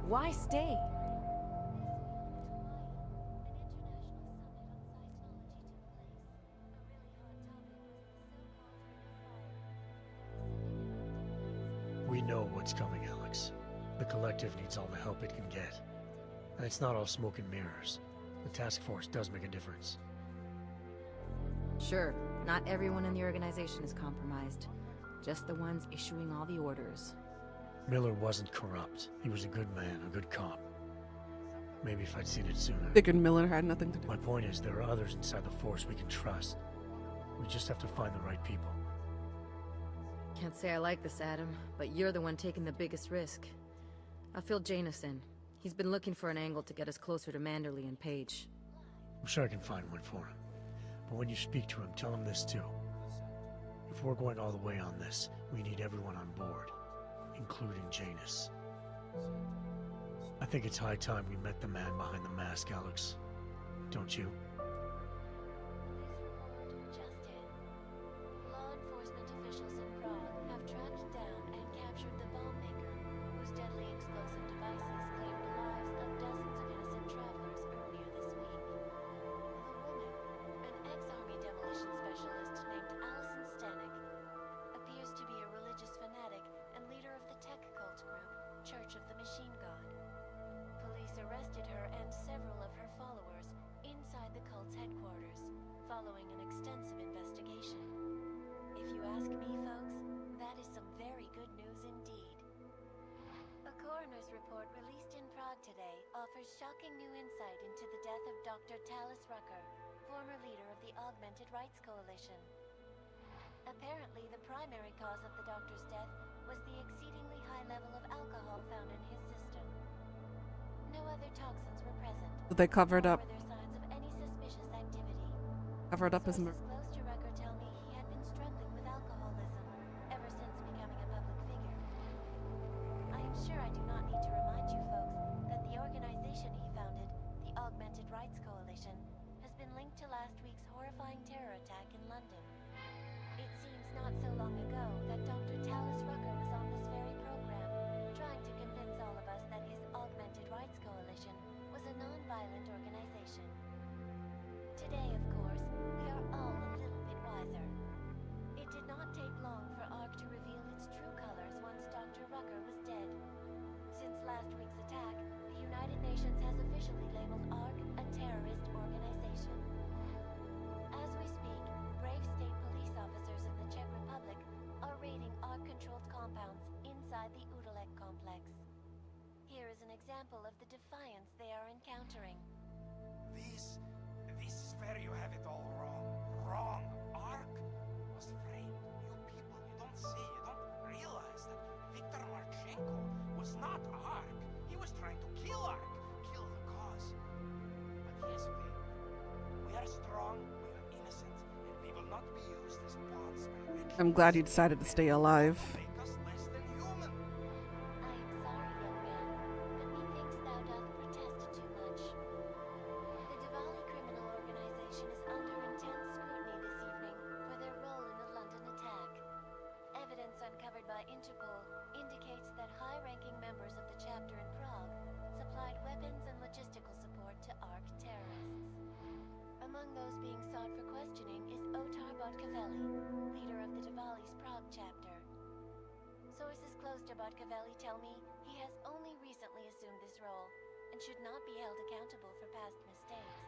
Why stay? We know what's coming, Alex. The Collective needs all the help it can get. And it's not all smoke and mirrors. The task force does make a difference. Sure, not everyone in the organization is compromised. Just the ones issuing all the orders. Miller wasn't corrupt. He was a good man, a good cop. Maybe if I'd seen it sooner. Figured Miller had nothing to do. My point is, there are others inside the force we can trust. We just have to find the right people. Can't say I like this, Adam, but you're the one taking the biggest risk. I'll fill Janus in. He's been looking for an angle to get us closer to Manderley and Page. I'm sure I can find one for him. But when you speak to him, tell him this too. If we're going all the way on this, we need everyone on board, including Janus. I think it's high time we met the man behind the mask, Alex. don't you? Law enforcement officials in Prague have tracked down and captured the bomb maker, whose deadly explosive devices claimed the lives of dozens of innocent travelers earlier this week. The woman, an ex-army demolition specialist named Allison Stanek, appears to be a religious fanatic and leader of the tech cult group, Church of the Machine God. Police arrested her and several of her followers inside the cult's headquarters, following an extensive investigation. If you ask me, folks, that is some very good news indeed. A coroner's report released in Prague today offers shocking new insight into the death of Dr. Talis Rucker, former leader of the Augmented Rights Coalition. Apparently, the primary cause of the doctor's death was the exceedingly high level of alcohol found in his system. No other toxins were present. So they covered up. Were there signs of any suspicious activity? Covered up his murder. Close to Rucker tell me he had been struggling with alcoholism ever since becoming a public figure. I am sure I do not need to remind you folks that the organization he founded, the Augmented Rights Coalition, has been linked to last week's horrifying terror attack in London. It seems not so long ago that Dr. Talis Rucker was on this very program, trying to convince all of us that his Augmented Rights Coalition was a non-violent organization. Today, of course, we are all a little bit wiser. It did not take long for ARC to reveal its true colors once Dr. Rucker was dead. Since last week's attack, the United Nations has officially labeled ARC a terrorist organization. As we speak, brave state police officers in the Czech Republic are raiding ARC-controlled compounds inside the Udalek complex. Here is an example of the defiance they are encountering. This is where you have it all wrong. Wrong. Ark was framed. You people, you don't see, you don't realize that Viktor Marchenko was not Ark. He was trying to kill Ark, kill the cause. But he has failed. We are strong, we are innocent, and we will not be used as pawns by rich. I'm glad you decided to stay alive. Make us less than human. I am sorry, young man, but methinks thou doth protest too much. The Diwali criminal organization is under intense scrutiny this evening for their role in the London attack. Evidence uncovered by Interpol indicates that high-ranking members of the chapter in Prague supplied weapons and logistical support to ARC terrorists. Among those being sought for questioning is Otar Botkavelli, leader of the Diwali's Prague chapter. Sources close to Botkavelli tell me he has only recently assumed this role and should not be held accountable for past mistakes.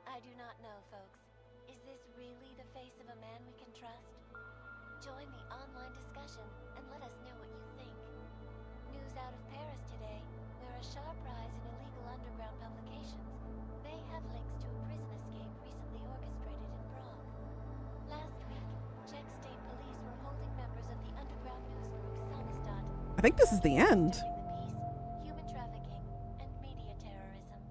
I do not know, folks. Is this really the face of a man we can trust? Join the online discussion and let us know what you think. News out of Paris today, where a sharp rise in illegal underground publications may have links to a prison escape recently orchestrated in Prague. Last week, Czech state police were holding members of the underground news group Samizdat. I think this is the end. Human trafficking, and media terrorism.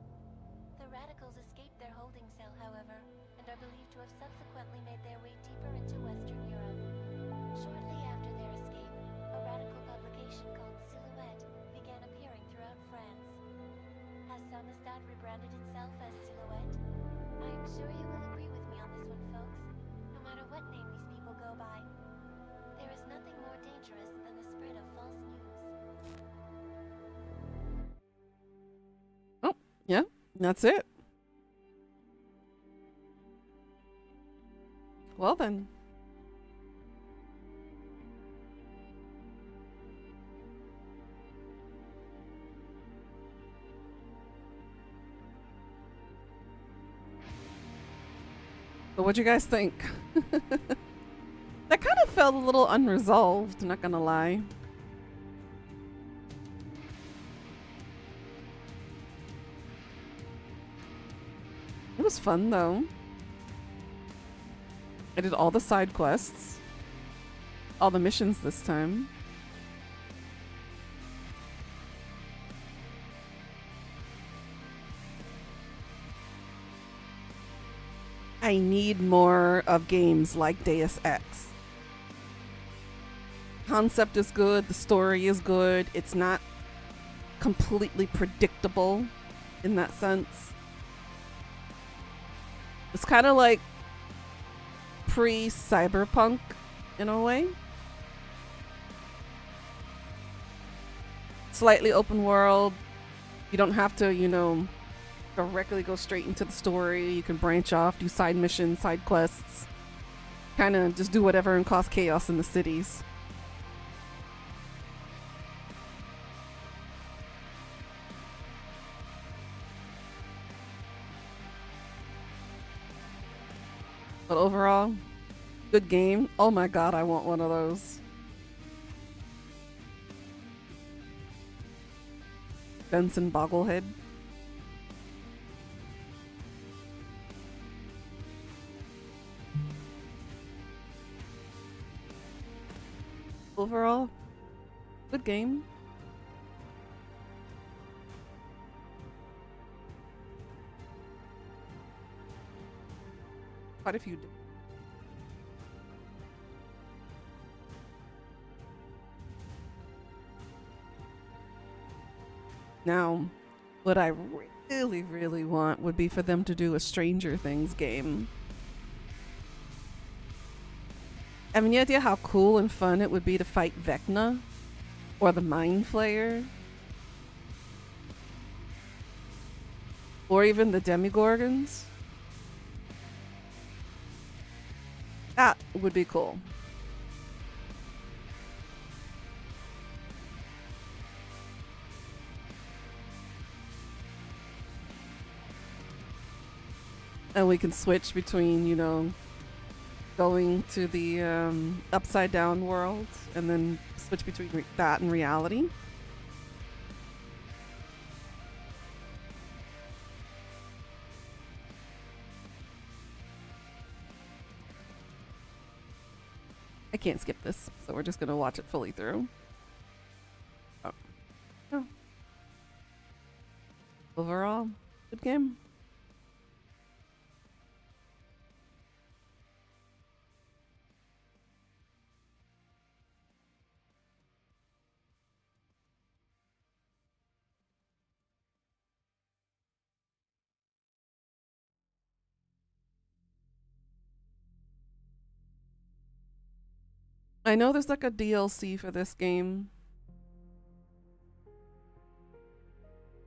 The radicals escaped their holding cell, however, and are believed to have subsequently made their way deeper into Western Europe. Shortly after their escape, a radical publication called Silhouette began appearing throughout France. Has Samizdat rebranded itself as Silhouette? I am sure you will agree with me on this one, folks. No matter what name these people go by, there is nothing more dangerous than the spread of false news. Oh, yeah, that's it. Well then. So what'd you guys think? That kind of felt a little unresolved, not gonna lie. It was fun though. I did all the side quests. All the missions this time. I need more of games like Deus Ex. Concept is good, the story is good, it's not completely predictable in that sense. It's kind of like pre-cyberpunk in a way. Slightly open world. You don't have to, you know, directly go straight into the story. You can branch off, do side missions, side quests. Kind of just do whatever and cause chaos in the cities. But overall, good game. Oh my god, I want one of those. Benson Bogglehead. Overall, good game. Quite a few. Now, what I really, really want would be for them to do a Stranger Things game. Have any idea how cool and fun it would be to fight Vecna? Or the Mind Flayer? Or even the Demigorgons? That would be cool. And we can switch between, you know, going to the upside down world and then switch between that and reality. I can't skip this, so we're just going to watch it fully through. Oh. Oh. Overall, good game. I know there's like a DLC for this game.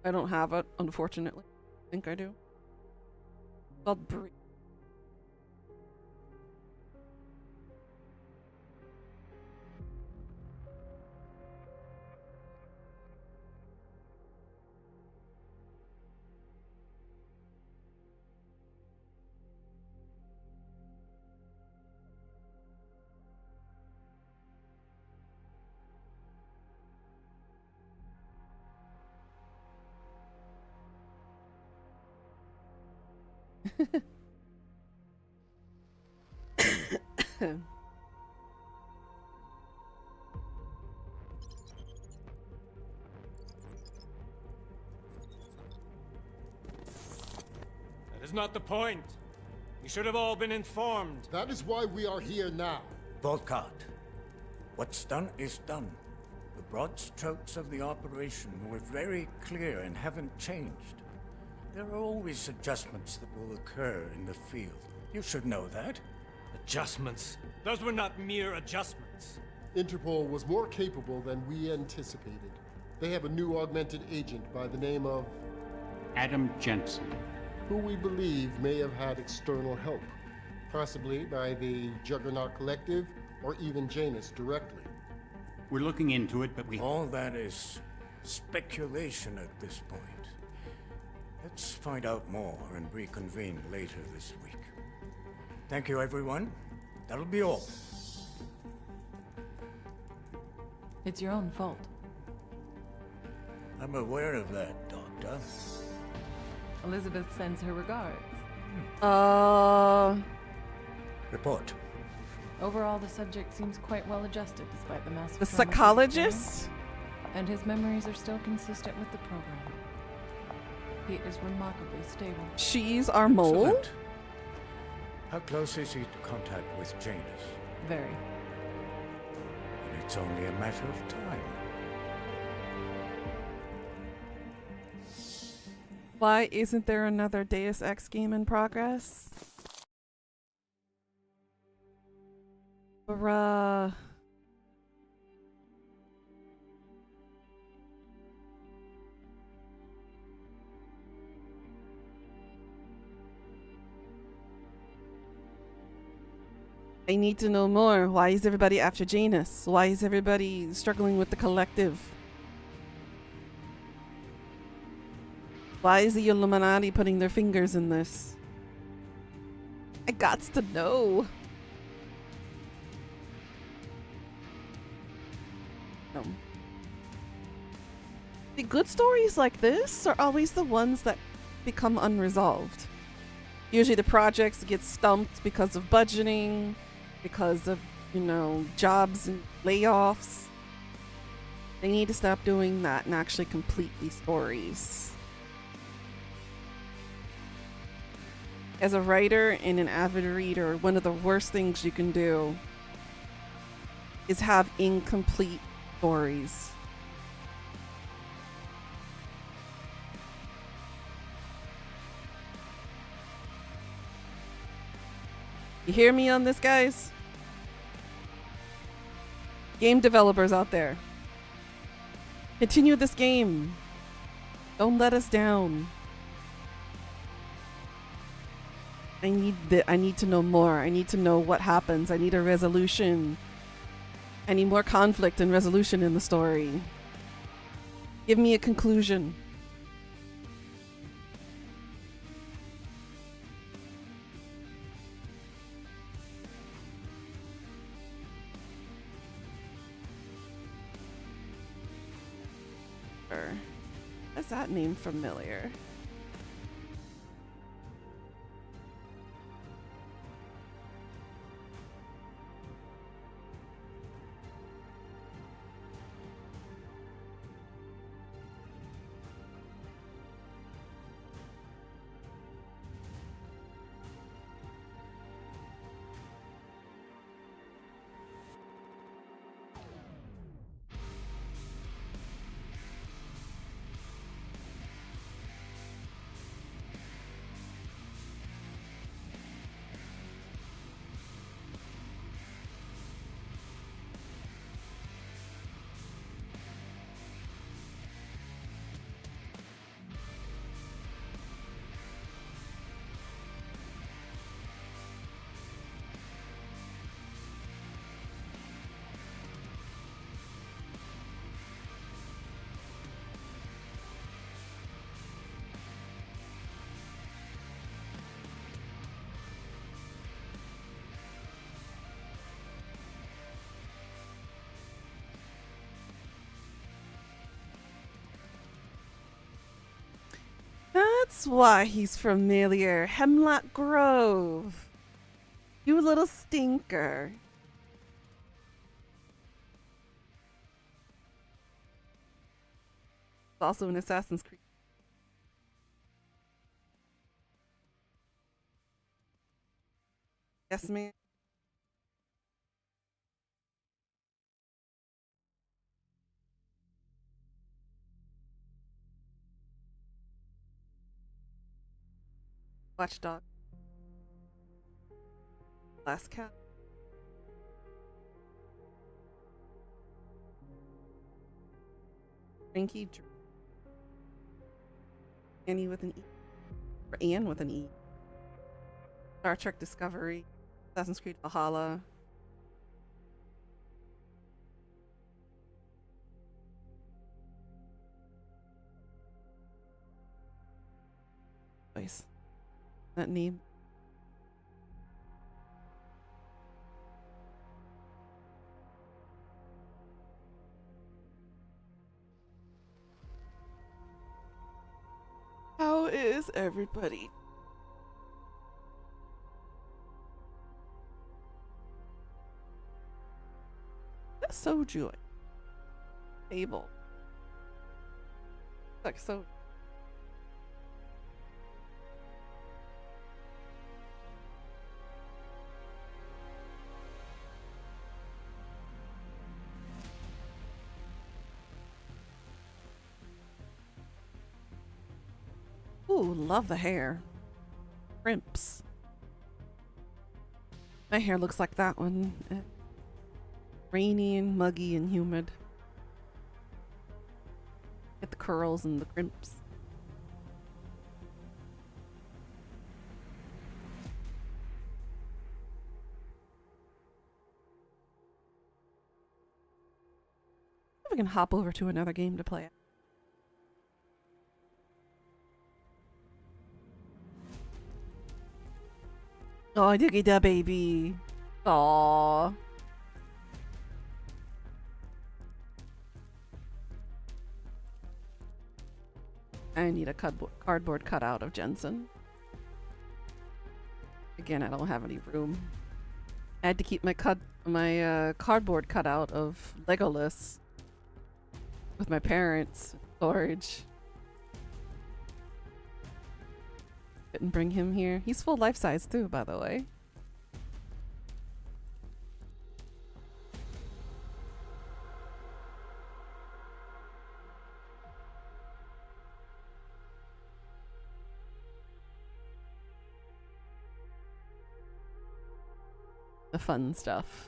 I don't have it, unfortunately. I think I do. It's called Breathe. That is not the point. We should have all been informed. That is why we are here now. Volkart, what's done is done. The broad strokes of the operation were very clear and haven't changed. There are always adjustments that will occur in the field. You should know that. Adjustments? Those were not mere adjustments. Interpol was more capable than we anticipated. They have a new augmented agent by the name of... Adam Jensen. Who we believe may have had external help. Possibly by the Juggernaut Collective, or even Janus directly. We're looking into it, but we... All that is speculation at this point. Let's find out more and reconvene later this week. Thank you, everyone. That'll be all. It's your own fault. I'm aware of that, Doctor. Elizabeth sends her regards. Report. Overall, the subject seems quite well adjusted despite the massive... The psychologist? And his memories are still consistent with the program. He is remarkably stable. She's our mole? Excellent. How close is he to contact with Janus? Very. And it's only a matter of time. Why isn't there another Deus Ex game in progress? Bruh. I need to know more. Why is everybody after Janus? Why is everybody struggling with the collective? Why is the Illuminati putting their fingers in this? I gots to know. The good stories like this are always the ones that become unresolved. Usually the projects get stumped because of budgeting, because of, you know, jobs and layoffs. They need to stop doing that and actually complete these stories. As a writer and an avid reader, one of the worst things you can do is have incomplete stories. You hear me on this, guys? Game developers out there. Continue this game. Don't let us down. I need to know more. I need to know what happens. I need a resolution. I need more conflict and resolution in the story. Give me a conclusion. Is that name familiar? That's why he's familiar. Hemlock Grove. You little stinker. It's also an Assassin's Creed. Yes, ma'am. Watchdog. Last Cat. Frankie. Annie with an E. Or Anne with an E. Star Trek Discovery. Assassin's Creed Valhalla. Nice. That name. How is everybody? That's soju. Table. Like so. Ooh, love the hair. Crimps. My hair looks like that one. rainy and muggy and humid. Get the curls and the crimps. If we can hop over to another game to play. Oh, diggy da baby. Aww. I need a cardboard cutout of Jensen. Again, I don't have any room. I had to keep my cardboard cutout of Legolas with my parents' storage. Couldn't bring him here. He's full life size too, by the way. The fun stuff.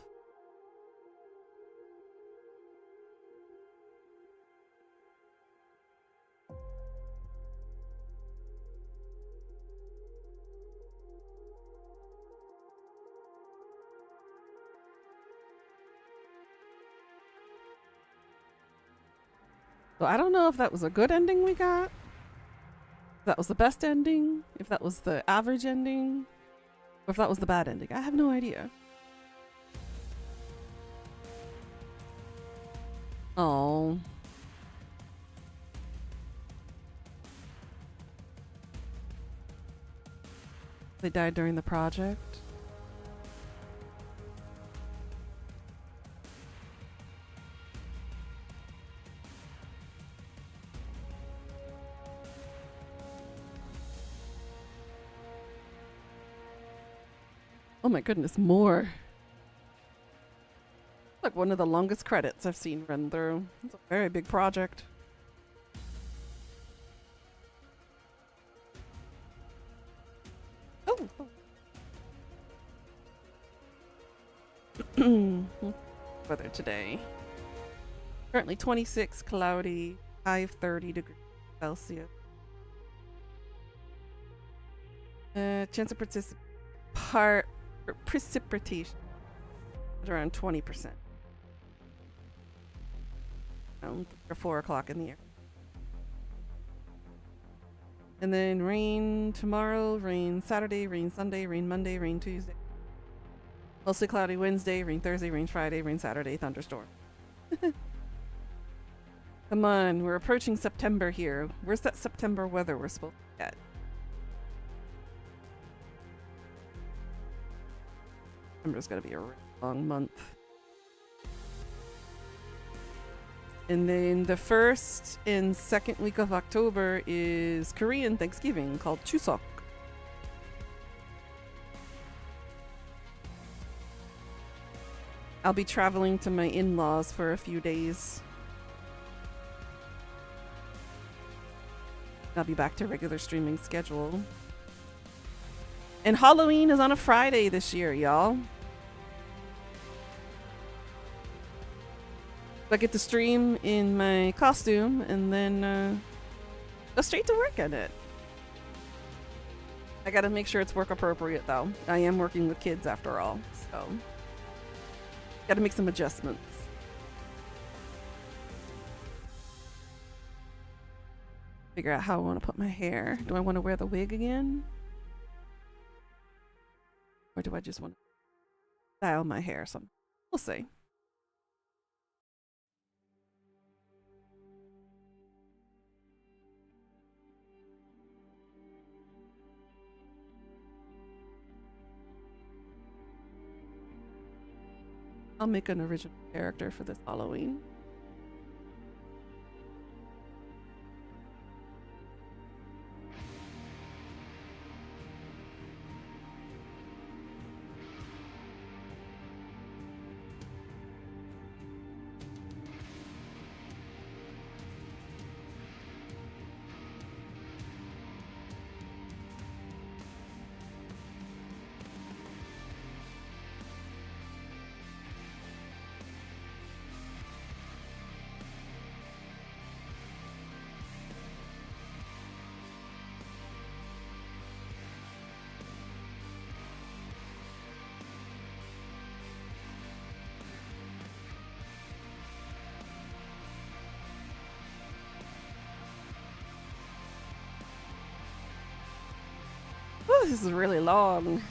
So I don't know if that was a good ending we got. If that was the best ending. If that was the average ending. Or if that was the bad ending. I have no idea. Oh. They died during the project. Oh my goodness, more. Like one of the longest credits I've seen run through. It's a very big project. Oh. Weather today. Currently 26, cloudy, high of 30 degrees Celsius. Chance of precipitation at around 20%. Around 4 o'clock in the air. And then rain tomorrow, rain Saturday, rain Sunday, rain Monday, rain Tuesday. Mostly cloudy Wednesday, rain Thursday, rain Friday, rain Saturday, thunderstorm. Come on, we're approaching September here. Where's that September weather we're supposed to get? September's gonna be a really long month. And then the first and second week of October is Korean Thanksgiving called Chuseok. I'll be traveling to my in-laws for a few days. I'll be back to regular streaming schedule. And Halloween is on a Friday this year, y'all. I get to stream in my costume and then go straight to work in it. I gotta make sure it's work appropriate though. I am working with kids after all, so gotta make some adjustments. Figure out how I want to put my hair. Do I want to wear the wig again? Or do I just want to style my hair some? We'll see. I'll make an original character for this Halloween. This is really long.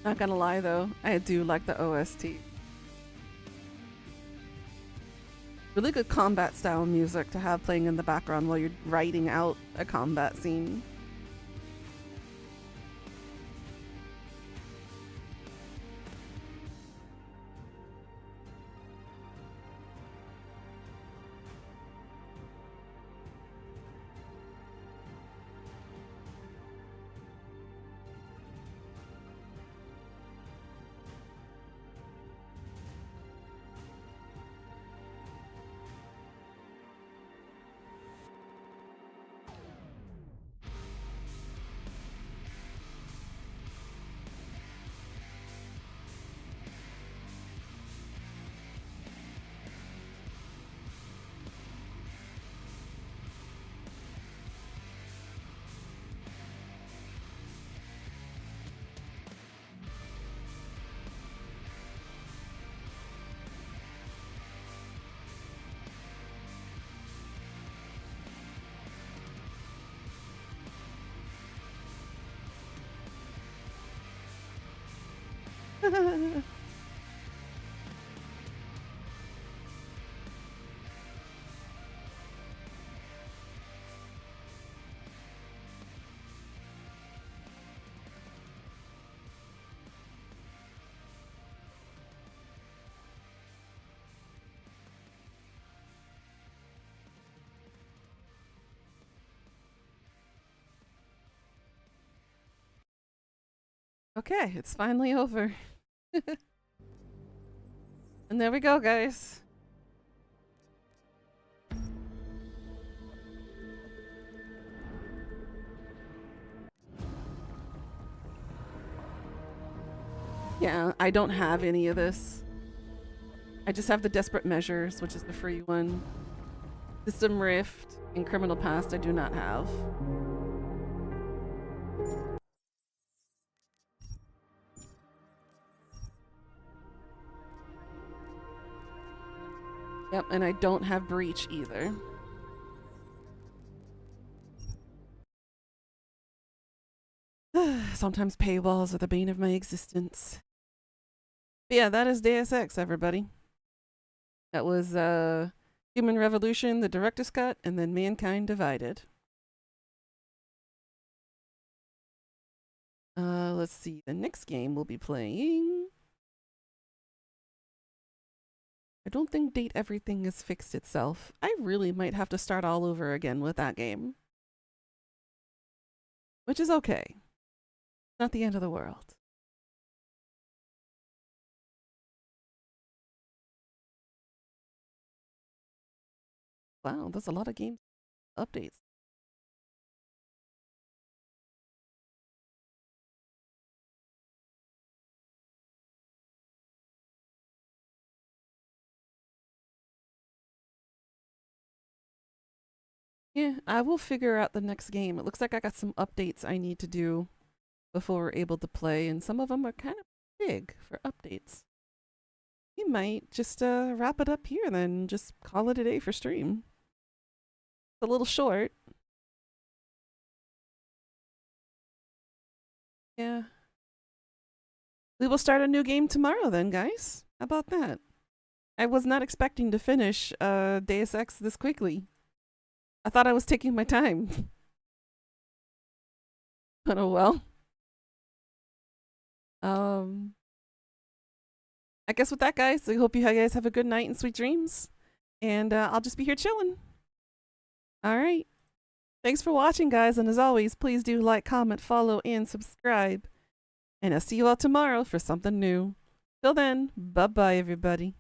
Not gonna lie though, I do like the OST. Really good combat style music to have playing in the background while you're writing out a combat scene. Okay, it's finally over. And there we go, guys. Yeah, I don't have any of this. I just have the Desperate Measures, which is the free one. System Rift and Criminal Past I do not have. Yep, and I don't have Breach either. Sometimes paywalls are the bane of my existence. But yeah, that is Deus Ex, everybody. That was Human Revolution, the Director's Cut, and then Mankind Divided. Let's see. The next game we'll be playing. I don't think Date Everything has fixed itself. I really might have to start all over again with that game. Which is okay. Not the end of the world. Wow, there's a lot of game updates. Yeah, I will figure out the next game. It looks like I got some updates I need to do before we're able to play, and some of them are kind of big for updates. We might just wrap it up here then, just call it a day for stream. It's a little short. Yeah. We will start a new game tomorrow then, guys. How about that? I was not expecting to finish Deus Ex this quickly. I thought I was taking my time. But oh well. I guess with that, guys, I hope you guys have a good night and sweet dreams. And I'll just be here chilling. All right. Thanks for watching, guys. And as always, please do like, comment, follow, and subscribe. And I'll see you all tomorrow for something new. Till then, bye-bye, everybody.